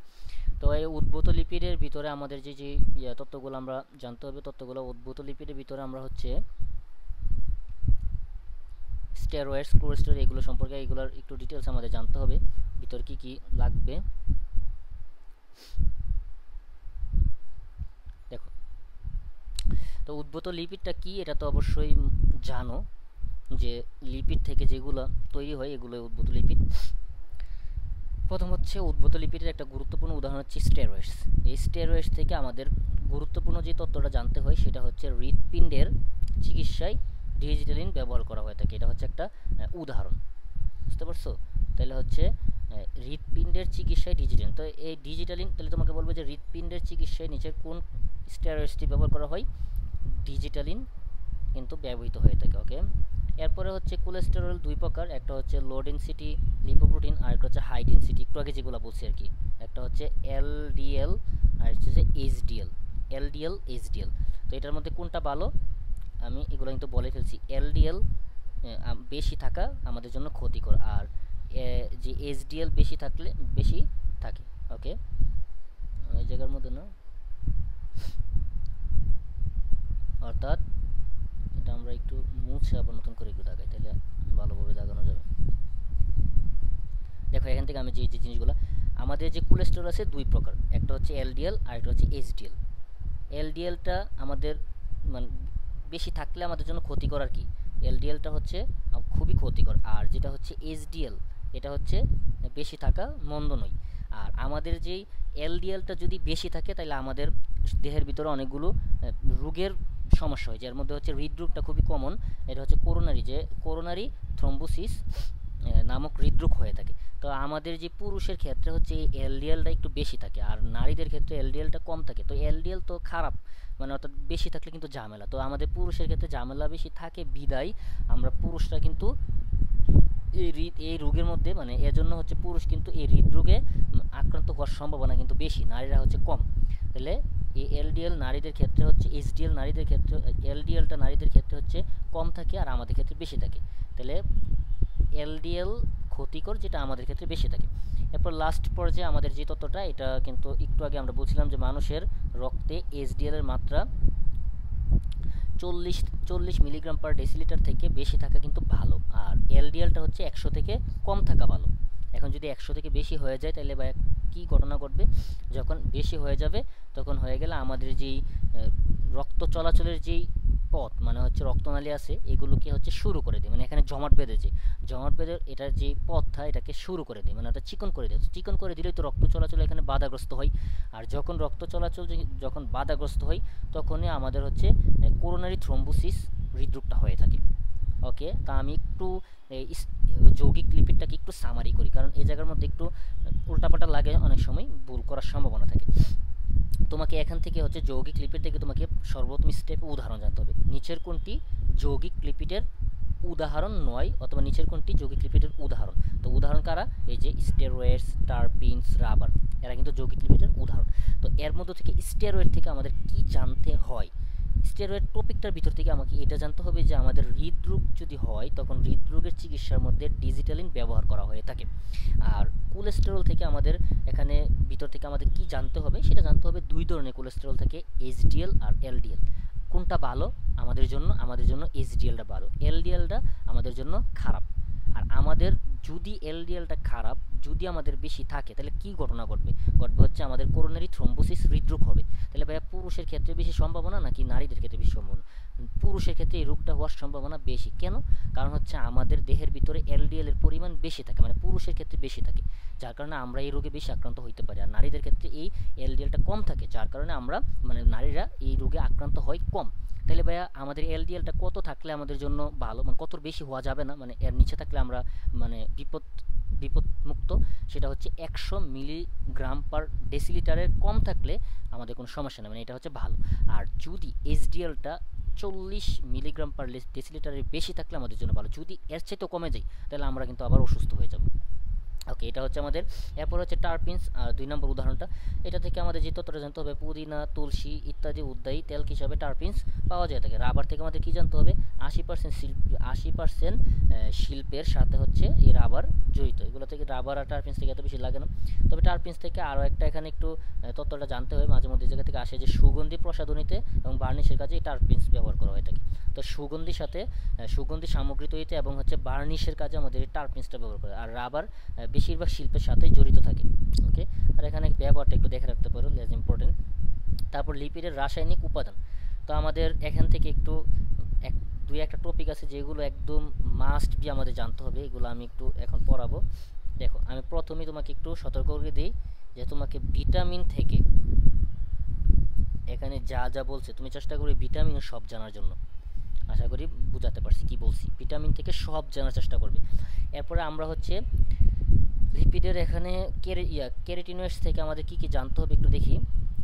তো এই উদ্ভূত লিপিডের ভিতরে আমাদের যে যে তত্ত্বগুলো আমরা জানতে হবে, তত্ত্বগুলো উদ্ভূত লিপিডের ভিতরে আমরা হচ্ছে স্টেরয়েডস, কোলেস্টেরল, এগুলো সম্পর্কে এগুলোর একটু ডিটেলস আমাদের জানতে হবে, ভিতর কি কি লাগবে। দেখো, তো উদ্ভূত লিপিডটা কি এটা তো অবশ্যই জানো, যে লিপিড থেকে যেগুলো তৈরি হয় এগুলো উদ্ভূত লিপিড। প্রথম হচ্ছে উদ্ভূত লিপিডের একটা গুরুত্বপূর্ণ উদাহরণ হচ্ছে স্টেরয়েডস। এই স্টেরয়েডস থেকে আমাদের গুরুত্বপূর্ণ যে তত্ত্বটা জানতে হয় সেটা হচ্ছে হৃৎপিণ্ডের চিকিৎসায় ডিজিটালিন ব্যবহার করা হয়ে থাকে। এটা হচ্ছে একটা উদাহরণ, বুঝতে পারছো? তাহলে হচ্ছে হৃৎপিণ্ডের চিকিৎসায় ডিজিটালিন, তো এই ডিজিটালিন তাহলে তোমাকে বলবো যে হৃৎপিণ্ডের চিকিৎসায় নিচের কোন স্টেরয়েডসটি ব্যবহার করা হয়? ডিজিটালিন কিন্তু ব্যবহৃত হয়ে থাকে। ওকে, এরপরে হচ্ছে কোলেস্টেরল দুই প্রকার, একটা হচ্ছে লো ডেনসিটি লিপোপ্রোটিন, আর একটা হচ্ছে হাই ডেনসিটি, একটু আগে যেগুলো বলছি আর কি। একটা হচ্ছে এলডিএল আর হচ্ছে যে এইচডিএল, এলডিএল এইচডিএল। তো এটার মধ্যে কোনটা ভালো? আমি এগুলো কিন্তু বলে ফেলছি। এলডিএল বেশি থাকা আমাদের জন্য ক্ষতিকর, আর যে এইচডিএল বেশি থাকলে বেশি থাকে। ওকে, এই জায়গার মধ্যে না, অর্থাৎ এটা আমরা একটু মুছে আবার নতুন করে একটু দাগাই, তাহলে ভালোভাবে দাগানো যাবে। দেখো এখান থেকে আমি যে যে জিনিসগুলো, আমাদের যে কোলেস্টেরল আছে দুই প্রকার, একটা হচ্ছে এলডিএল আর একটা হচ্ছে এইচডিএল। এলডিএলটা আমাদের মানে বেশি থাকলে আমাদের জন্য ক্ষতিকর আর কি, এলডিএলটা হচ্ছে খুবই ক্ষতিকর। আর যেটা হচ্ছে এইচডিএল এটা হচ্ছে বেশি থাকা মন্দ নয়। আর আমাদের যেই এলডিএলটা যদি বেশি থাকে তাহলে আমাদের দেহের ভিতরে অনেকগুলো রোগের সমস্যা হয়, যার মধ্যে হচ্ছে হৃদরোগটা খুবই কমন। এটা হচ্ছে করোনারি থ্রম্বোসিস নামক হৃদরোগ হয়ে থাকে। তো আমাদের যে পুরুষের ক্ষেত্রে হচ্ছে এলডিএলটা একটু বেশি থাকে, আর নারীদের ক্ষেত্রে এলডিএলটা কম থাকে। তো এলডিএল তো খারাপ, মানে অর্থাৎ বেশি থাকলে কিন্তু ঝামেলা। তো আমাদের পুরুষের ক্ষেত্রে ঝামেলা বেশি থাকে বিদায় আমরা পুরুষরা কিন্তু এই রোগের মধ্যে, মানে এর জন্য হচ্ছে পুরুষ কিন্তু এই হৃদরোগে আক্রান্ত হওয়ার সম্ভাবনা কিন্তু বেশি, নারীরা হচ্ছে কম। তাহলে এই এলডিএল নারীদের ক্ষেত্রে হচ্ছে, এইচডিএল নারীদের ক্ষেত্রে, এলডিএলটা নারীদের ক্ষেত্রে হচ্ছে কম থাকে আর আমাদের ক্ষেত্রে বেশি থাকে। তাহলে এলডিএল ক্ষতিকর, যেটা আমাদের ক্ষেত্রে বেশি থাকে। এরপর লাস্ট পর্যায়ে আমাদের যে তথ্যটা, এটা কিন্তু একটু আগে আমরা বলছিলাম যে মানুষের রক্তে এইচডিএল এর মাত্রা 40 মিলিগ্রাম পার ডেসিলিটার থেকে বেশি থাকা কিন্তু ভালো, আর এলডিএলটা হচ্ছে 100 থেকে কম থাকা ভালো। এখন যদি 100 থেকে বেশি হয়ে যায় তাহলে কি ঘটনা ঘটবে? যখন বেশি হয়ে যাবে তখন হয়ে গেলে আমাদের যেই রক্ত চলাচলের যেই পথ, মানে হচ্ছে রক্তনালী আছে, এগুলোকে হচ্ছে শুরু করে দেয়, মানে এখানে জমাট বেঁধেছে, জমাট বেঁধে এটার যে পথটা এটাকে শুরু করে দেয়, মানে ওটা চিকন করে দেয়। চিকন করে দিলেই তো রক্ত চলাচল এখানে বাধাগ্রস্ত হয়, আর যখন রক্ত চলাচল যখন বাধাগ্রস্ত হয় তখনই আমাদের হচ্ছে করোনারি থ্রম্বোসিস হৃদরোগটা হয়ে থাকে। ওকে, তা আমি একটু যৌগিক লিপিডটাকে একটু সামারি করি, কারণ এই জায়গার মধ্যে একটু উল্টাপাল্টা লাগে, অনেক সময় ভুল করার সম্ভাবনা থাকে। তোমাকে এখান থেকে হচ্ছে যৌগিক লিপিড থেকে তোমাকে সর্বপ্রথম স্টেপে উদাহরণ জানতে হবে। নিচের কোনটি যৌগিক লিপিডের উদাহরণ নয়, অথবা নিচের কোনটি যৌগিক লিপিডের উদাহরণ? তো উদাহরণ কারা? এই যে স্টেরয়েডস, টারপিনস, রাবার, এরা কিন্তু যৌগিক লিপিডের উদাহরণ। তো এর মধ্যে থেকে স্টেরয়েড থেকে আমাদের কি জানতে হয়? স্টেরয়েড টপিকটার ভিতর থেকে আমাকে এটা জানতে হবে যে আমাদের হৃদরোগ যদি হয় তখন হৃদরোগের চিকিৎসার মধ্যে ডিজিটালিন ব্যবহার করা হয়ে থাকে। আর কোলেস্টেরল থেকে আমাদের এখানে ভিতর থেকে আমাদের কি জানতে হবে? সেটা জানতে হবে দুই ধরনের কোলেস্টেরল থেকে, এইচডিএল আর এলডিএল। কোনটা ভালো আমাদের জন্য? আমাদের জন্য এইচডিএলটা ভালো, এলডিএলটা আমাদের জন্য খারাপ। আর আমাদের যদি এলডিএলটা খারাপ যদি আমাদের বেশি থাকে তাহলে কি ঘটনা ঘটবে? ঘটবে হচ্ছে আমাদের করোনারি থ্রম্বোসিস, হৃদরোগ হবে। তাহলে ভাইয়া পুরুষের ক্ষেত্রে বেশি সম্ভাবনা নাকি নারীদের ক্ষেত্রে বেশি সম্ভাবনা? পুরুষের ক্ষেত্রে এই রোগটা হওয়ার সম্ভাবনা বেশি। কেন? কারণ হচ্ছে আমাদের দেহের ভিতরে এলডিএল এর পরিমাণ বেশি থাকে, মানে পুরুষের ক্ষেত্রে বেশি থাকে, যার কারণে আমরা এই রোগে বেশি আক্রান্ত হইতে পারি। আর নারীদের ক্ষেত্রে এই এলডিএলটা কম থাকে, যার কারণে আমরা মানে নারীরা এই রোগে আক্রান্ত হয় কম। তাহলে ভাইয়া আমাদের এলডিএলটা কত থাকলে আমাদের জন্য ভালো, মানে কত বেশি হওয়া যাবে না, মানে এর নিচে থাকলে আমরা মানে বিপদমুক্ত? সেটা হচ্ছে 100 মিলিগ্রাম পার ডেসিলিটারের কম থাকলে আমাদের কোনো সমস্যা নেই, মানে এটা হচ্ছে ভালো। আর যদি এইচডিএলটা 40 মিলিগ্রাম পার ডেসিলিটারের বেশি থাকলে আমাদের জন্য ভালো। যদি এর চাইতেও কমে যায় তাহলে আমরা কিন্তু আবার অসুস্থ হয়ে যাব। ওকে, এটা হচ্ছে আমাদের। এরপর হচ্ছে টারপিনস, 2 নম্বর উদাহরণটা। এটা থেকে আমাদের যে তথ্যটা জানতে হবে, পুদিনা, তুলসী ইত্যাদি উদ্যায়ী তেল হিসাবে টারপিনস পাওয়া যায় থাকে। রাবার থেকে আমাদের কি জানতে হবে? 80% শিল্পের সাথে হচ্ছে এই রাবার জড়িত। এগুলো থেকে রাবার আর টারপিনস থেকে এত বেশি লাগে না। তবে টারপিনস থেকে আরও একটা এখানে একটু তথ্যটা জানতে হবে, মাঝে মধ্যে জায়গা থেকে আসে যে সুগন্ধি প্রসাধনীতে এবং বার্নিশের কাজে এই টারপিনস ব্যবহার করা হয়ে থাকে। তো সুগন্ধির সাথে সুগন্ধি সামগ্রী তৈরিতে এবং হচ্ছে বার্নিশের কাজে আমাদের এই টারপিনসটা ব্যবহার করে। আর রাবার বেশিরভাগ শিল্পের সাথে জড়িত থাকে। ওকে, আর এখানে ব্যবহারটা একটু দেখে রাখতে পারো, লেস ইম্পর্টেন্ট। তারপর লিপিডের রাসায়নিক উপাদান। তো আমাদের এখান থেকে একটু দুই একটা টপিক আছে যেগুলো একদম মাস্ট বি আমাদের জানতে হবে, এগুলো আমি একটু এখন পড়াবো। দেখো, আমি প্রথমেই তোমাকে একটু সতর্ক করে দিই যে তোমাকে ভিটামিন থেকে এখানে যা যা বলছে তুমি চেষ্টা করবে ভিটামিন সব জানার জন্য। আশা করি বুঝাতে পারছি কি বলছি। ভিটামিন থেকে সব জানার চেষ্টা করবে। এরপরে আমরা হচ্ছে লিপিডের এখানে ক্যারোটিনয়েডস থেকে আমাদের কি কি জানতে হবে একটু দেখি।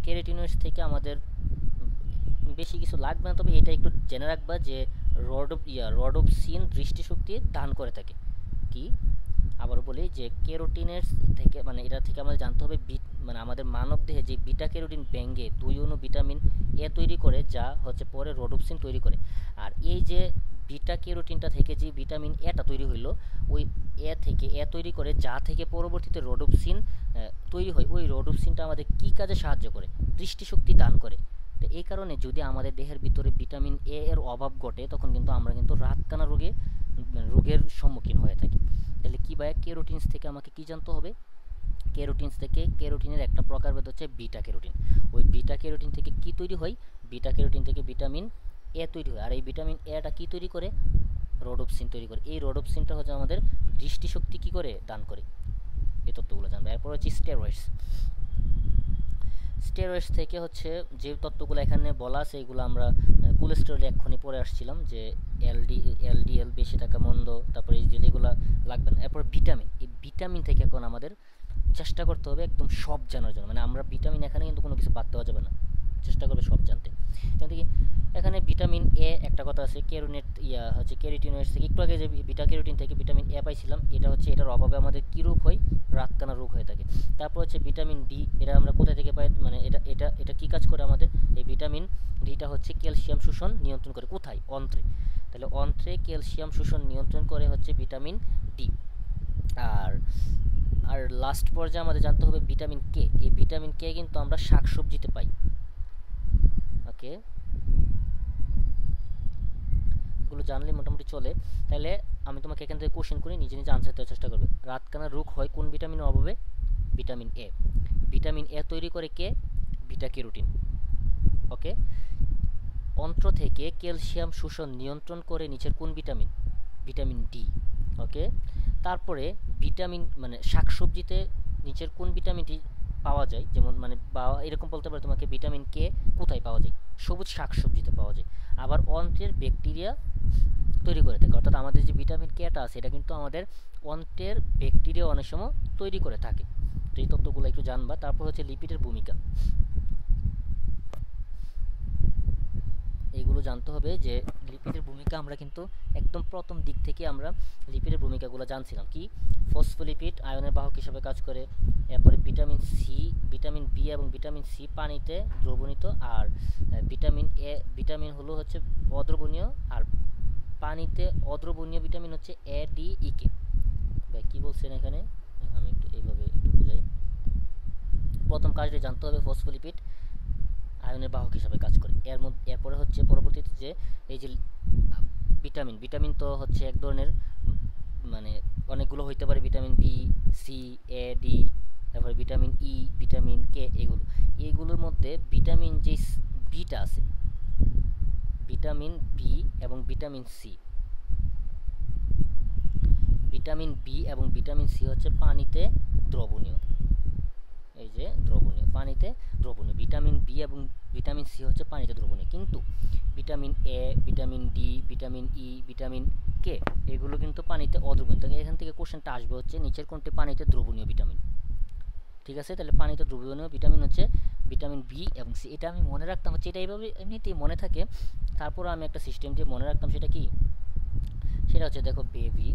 ক্যারোটিনয়েডস থেকে আমাদের বেশি কিছু লাগবে না, তবে এটা একটু জেনে রাখবা যে রডোপসিন দৃষ্টিশক্তি দান করে থাকে। কি আবার বলি যে ক্যারোটিনের থেকে মানে এটা থেকে আমাদের জানতে হবে মানে আমাদের মানব দেহে যে বিটা ক্যারোটিন ব্যাঙ্গে 2 অণু ভিটামিন এ তৈরি করে, যা হচ্ছে পরে রোডোপসিন তৈরি করে। আর এই যে বিটা ক্যারোটিনটা থেকে যে ভিটামিন এটা তৈরি হইলো, ওই এ তৈরি করে, যা থেকে পরবর্তীতে রোডোপসিন তৈরি হয়। ওই রোডোপসিনটা আমাদের কি কাজে সাহায্য করে? দৃষ্টিশক্তি দান করে। তো এই কারণে যদি আমাদের দেহের ভিতরে ভিটামিন এ এর অভাব ঘটে তখন কিন্তু আমরা কিন্তু রাতকানা রোগের সম্মুখীন হয়ে থাকি। তাহলে কি ভাইয়া ক্যারোটিনস থেকে আমাকে কি জানতে হবে? ক্যারোটিনস থেকে ক্যারোটিনের একটা প্রকারভেদ হচ্ছে বিটা ক্যারোটিন। ওই বিটা ক্যারোটিন থেকে কি তৈরি হয়? বিটা ক্যারোটিন থেকে ভিটামিন এ তৈরি হয়। আর এই ভিটামিন এটা কি তৈরি করে? রোডোপসিন তৈরি করে। এই রোডোপসিনটা হচ্ছে আমাদের দৃষ্টিশক্তি কি করে দান করে। এই তথ্যগুলো জানবে। এরপর হচ্ছে স্টেরয়েডস। স্টেরয়েডস থেকে হচ্ছে যে তত্ত্বগুলো এখানে বলা আছে এগুলো আমরা কোলেস্টেরলে এক্ষুনি পড়ে আসছিলাম যে এলডিএল বেশি থাকা মন্দ, তারপরে এইচডিএল এগুলো লাগবে না। এরপর ভিটামিন, এই ভিটামিন থেকে এখন আমাদের চেষ্টা করতে হবে একদম সব জানার জন্য, মানে আমরা ভিটামিন এখানে কিন্তু কোনো কিছু বাদ দেওয়া যাবে না, চেষ্টা করবে সব জানতে। এখান থেকে এখানে ভিটামিন এ একটা কথা আছে, হচ্ছে ক্যারোটিনয়েডস থেকে একটু আগে যে বিটা ক্যারোটিন থেকে ভিটামিন এ পাইছিলাম, এটা হচ্ছে এটার অভাবে আমাদের কী রোগ হয়? রাতকানা রোগ হয়ে থাকে। তারপর হচ্ছে ভিটামিন ডি, এটা আমরা কোথা থেকে পাই? মানে এটা এটা এটা কী কাজ করে আমাদের? এই ভিটামিন ডিটা হচ্ছে ক্যালসিয়াম শোষণ নিয়ন্ত্রণ করে। কোথায়? অন্ত্রে। তাহলে অন্ত্রে ক্যালসিয়াম শোষণ নিয়ন্ত্রণ করে হচ্ছে ভিটামিন ডি। আর আর লাস্ট পর্যায়ে আমাদের জানতে হবে ভিটামিন কে। এই ভিটামিন কে কিন্তু আমরা শাকসবজিতে পাই। ওকে, এগুলো জানলে মোটামুটি চলে। তাহলে আমি তোমাকে এখান থেকে কোশ্চেন করি, নিজে নিজে আনসার দেওয়ার চেষ্টা করবে। রাতকানা রোগ হয় কোন ভিটামিনের অভাবে? Vitamin A. ভিটামিন এ তৈরি করে কে? Beta carotene. ওকে, অন্ত্র থেকে ক্যালসিয়াম শোষণ নিয়ন্ত্রণ করে নিচের কোন ভিটামিন? Vitamin D. ওকে, তারপরে ভিটামিন মানে শাকসবজিতে নিচের কোন ভিটামিনটি পাওয়া যায়? যেমন মানে বা এরকম বলতে পারে তোমাকে ভিটামিন কে কোথায় পাওয়া যায়? সবুজ শাকসবজিতে পাওয়া যায়। আবার অন্ত্রের ব্যাকটেরিয়া তৈরি করে থাকে, অর্থাৎ আমাদের যে ভিটামিন কেটা আছে এটা কিন্তু আমাদের অন্ত্রের ব্যাকটেরিয়া অনেক সময় তৈরি করে থাকে। তো এই তথ্যগুলো একটু জানবা। তারপর হচ্ছে লিপিডের ভূমিকা, এইগুলো জানতে হবে যে লিপিডের ভূমিকা থেকে আমরা কিন্তু একদম প্রথম দিক থেকে আমরা লিপিডের ভূমিকাগুলো জানছিলাম। কি ফসফোলিপিড আয়নের বাহক হিসেবে কাজ করে, এরপরে ভিটামিন সি, ভিটামিন বি এবং ভিটামিন সি পানিতে দ্রবণীত, আর ভিটামিন হলো হচ্ছে অদ্রবণীয়, আর পানিতে অদ্রবণীয় ভিটামিন হচ্ছে এ ডি ই কে। ভাই কি বলছেন এখানে, আমি একটু এইভাবে একটু বুঝাই। প্রথম কাজটি জানতে হবে ফসফোলিপিড আয়নের বাহক হিসাবে কাজ করে। এরপরে হচ্ছে পরবর্তীতে যে এই যে ভিটামিন তো হচ্ছে এক ধরনের, মানে অনেকগুলো হইতে পারে, ভিটামিন বি, সি, এ, ডি, তারপরে ভিটামিন ই, ভিটামিন কে, এগুলোর মধ্যে ভিটামিন যে বিটা আছে, ভিটামিন বি এবং ভিটামিন সি, ভিটামিন বি এবং ভিটামিন সি হচ্ছে পানিতে দ্রবণীয়। এই যে দ্রবণীয়, পানিতে দ্রবণীয় ভিটামিন বি এবং ভিটামিন সি হচ্ছে পানিতে দ্রবণীয়, কিন্তু vitamin A, vitamin D, vitamin E, vitamin K এগুলো কিন্তু পানিতে অদ্রবণীয়। তাহলে এখান থেকে কোশ্চেনটা আসবে হচ্ছে নিচের কোনটি পানিতে দ্রবণীয় ভিটামিন। ঠিক আছে, তাহলে পানিতে দ্রবণীয় ভিটামিন হচ্ছে ভিটামিন বি এবং সি। এটা আমি মনে রাখতাম হচ্ছে, এটা এইভাবে এমনিতেই মনে থাকে, তারপর আমি একটা সিস্টেম দিয়ে মনে রাখতাম। সেটা কি, সেটা হচ্ছে দেখো বেবি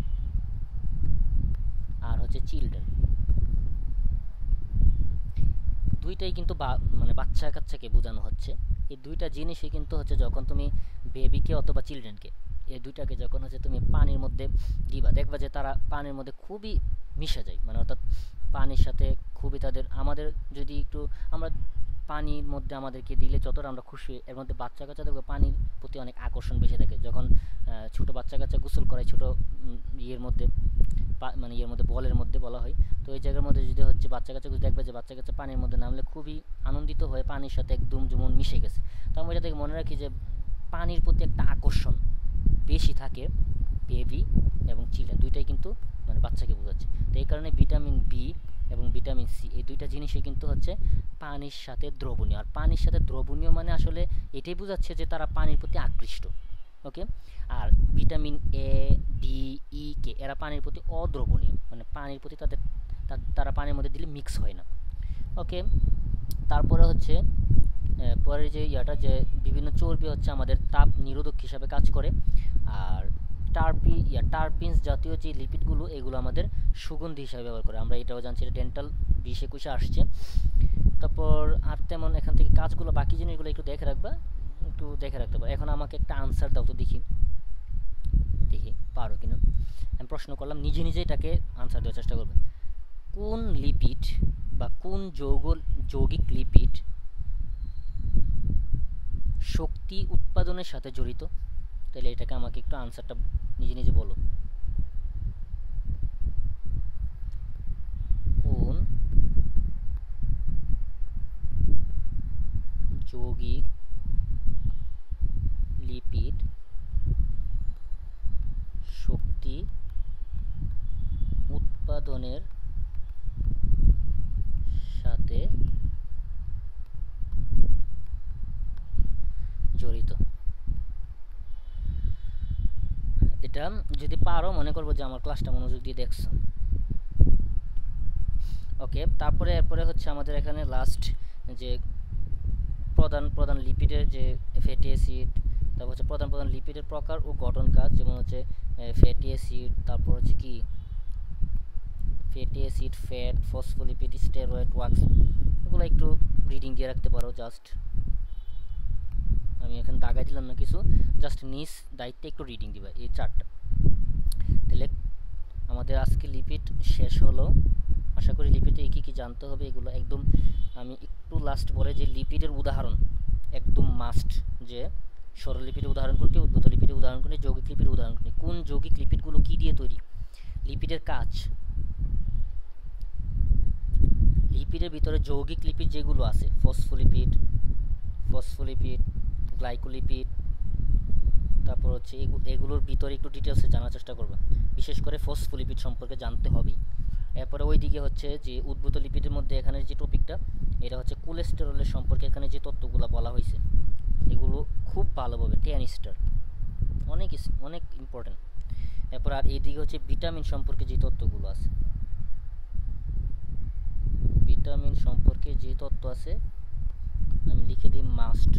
আর হচ্ছে চিলড্রেন, দুইটাই কিন্তু মানে বাচ্চা কাচ্চাকে বোঝানো হচ্ছে। এই দুইটা জিনিসই কিন্তু হচ্ছে যখন তুমি বেবিকে অথবা চিলড্রেনকে, এই দুইটাকে যখন হচ্ছে তুমি পানির মধ্যে দিবা, দেখবা যে তারা পানির মধ্যে খুবই মিশে যায়, মানে অর্থাৎ পানির সাথে খুবই তাদের, আমাদের যদি একটু আমরা পানির মধ্যে আমাদেরকে দিলে যতটা আমরা খুশি, এর মধ্যে বাচ্চা কাচ্চা দেখবে পানির প্রতি অনেক আকর্ষণ বেশি থাকে। যখন ছোট বাচ্চা কাচ্চা গোসল করায় ছোট ইয়ের মধ্যে, মানে ইয়ের মধ্যে বলের মধ্যে বলা হয়, তো এই জায়গার মধ্যে যদি হচ্ছে বাচ্চা কাচ্চা দেখবে যে বাচ্চা কাচ্চা পানির মধ্যে নামলে খুবই আনন্দিত হয়ে পানির সাথে একদম যেমন মিশে গেছে। তো আমরা এটা থেকে মনে রাখি যে পানির প্রতি একটা আকর্ষণ বেশি থাকে বেবি এবং চিলড্রেন, দুইটাই কিন্তু মানে বাচ্চাকে বোঝাচ্ছে। তো এই কারণে ভিটামিন বি এবং ভিটামিন সি এই দুইটা জিনিসই কিন্তু হচ্ছে পানির সাথে দ্রবণীয়। আর পানির সাথে দ্রবণীয় মানে আসলে এটাই বোঝাচ্ছে যে তারা পানির প্রতি আকৃষ্ট। ওকে, আর ভিটামিন এ, ডি, ই, কে এরা পানির প্রতি অদ্রবণীয়, মানে পানির প্রতি তারা পানির মধ্যে দিলে মিক্স হয় না। ওকে, তারপরে হচ্ছে পরের যে ইয়াটা, যে বিভিন্ন চর্বি হচ্ছে আমাদের তাপ নিরোধক হিসাবে কাজ করে, আর টারপিনস জাতীয় যে লিপিডগুলো এগুলো আমাদের সুগন্ধি হিসাবে ব্যবহার করে। আমরা এটাও জানছি, এটা ডেন্টাল 20-21 আসছে। তারপর আর তেমন এখান থেকে কাজগুলো, বাকি জিনিসগুলো একটু দেখে রাখবা, একটু দেখে রাখতে পারো। এখন আমাকে একটা আনসার দাও তো, দেখি পারো কিনা। আমি প্রশ্ন করলাম, নিজে নিজে এটাকে আনসার দেওয়ার চেষ্টা করবে। কোন লিপিড বা কোন যৌগিক লিপিড শক্তি উৎপাদনের সাথে জড়িত? তাহলে এটাকে আমাকে একটু আনসারটা নিজে নিজে বলো। কোন যৌগিক লিপিড শক্তি উৎপাদনের সাথে জড়িত? এটা যদি পারো, মনে করবো যে আমার ক্লাসটা মনোযোগ দিয়ে দেখছো। ওকে, এরপরে হচ্ছে আমাদের এখানে লাস্ট যে প্রধান লিপিডের যে ফ্যাটি অ্যাসিড, তারপর হচ্ছে প্রধান লিপিডের প্রকার ও গঠন কাজ, যেমন হচ্ছে ফ্যাটি অ্যাসিড, তারপর হচ্ছে কি fatty acid, fat, phospholipid, steroid, wax, এগুলো একটু রিডিং দিয়ে রাখতে পারো। জাস্ট আমি এখানে দাগাই দিলাম না কিছু, জাস্ট নিজ দায়িত্বে একটু রিডিং দিবা এই চারটা। তাহলে আমাদের আজকে লিপিড শেষ হলো। আশা করি লিপিডে কী কী জানতে হবে এগুলো একদম, আমি একটু লাস্ট বলে যে লিপিডের উদাহরণ একদম মাস্ট, যে সরল লিপিডের উদাহরণ কোনটি, উদ্ভূত লিপিডের উদাহরণ কোনটি, যৌগিক লিপিডের উদাহরণ কোনটি, কোন যৌগিক লিপিডগুলো কী দিয়ে তৈরি, লিপিডের কাজ, লিপিডের ভিতরে যৌগিক লিপিড যেগুলো আছে, ফসফোলিপিড, গ্লাইকোলিপিড, তারপর হচ্ছে এগুলোর ভিতরে একটু ডিটেলসে জানার চেষ্টা করবে, বিশেষ করে ফসফোলিপিড সম্পর্কে জানতে হবেই। এরপরে ওইদিকে হচ্ছে যে উদ্ভূত লিপিডের মধ্যে এখানে যে টপিকটা, এটা হচ্ছে কোলেস্টেরলের সম্পর্কে এখানে যে তথ্যগুলো বলা হয়েছে এগুলো খুব ভালোভাবে 10 স্টার, অনেক অনেক ইম্পর্টেন্ট। এরপর আর এইদিকে হচ্ছে ভিটামিন সম্পর্কে যে তথ্যগুলো আছে, ভিটামিন সম্পর্কে যে তথ্য আছে আমি লিখে দিই মাস্ট,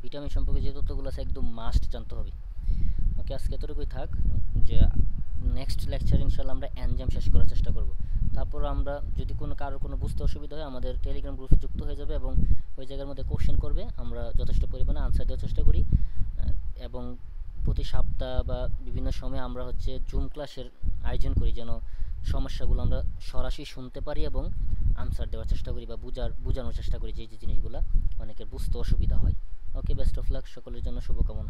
ভিটামিন সম্পর্কে যে তথ্যগুলো আছে একদম মাস্ট জানতে হবে। ওকে, আজকে এতটুকুই থাক। যে নেক্সট লেকচার ইনশাল্লাহ আমরা এনজাইম শেষ করার চেষ্টা করব। তারপর আমরা যদি কারোর কোনো বুঝতে অসুবিধা হয় আমাদের টেলিগ্রাম গ্রুপে যুক্ত হয়ে যাবে এবং ওই জায়গার মধ্যে কোশ্চেন করবে, আমরা যথেষ্ট পরিমাণে আনসার দেওয়ার চেষ্টা করি। এবং প্রতি সপ্তাহ বা বিভিন্ন সময়ে আমরা জুম ক্লাসের আয়োজন করি, যেন সমস্যাগুলো আমরা সরাসরি শুনতে পারি এবং আনসার দেওয়ার চেষ্টা করি বা বোঝানোর চেষ্টা করি যে জিনিসগুলো অনেকের বুঝতে অসুবিধা হয়। ওকে, বেস্ট অফ লাক, সকলের জন্য শুভকামনা।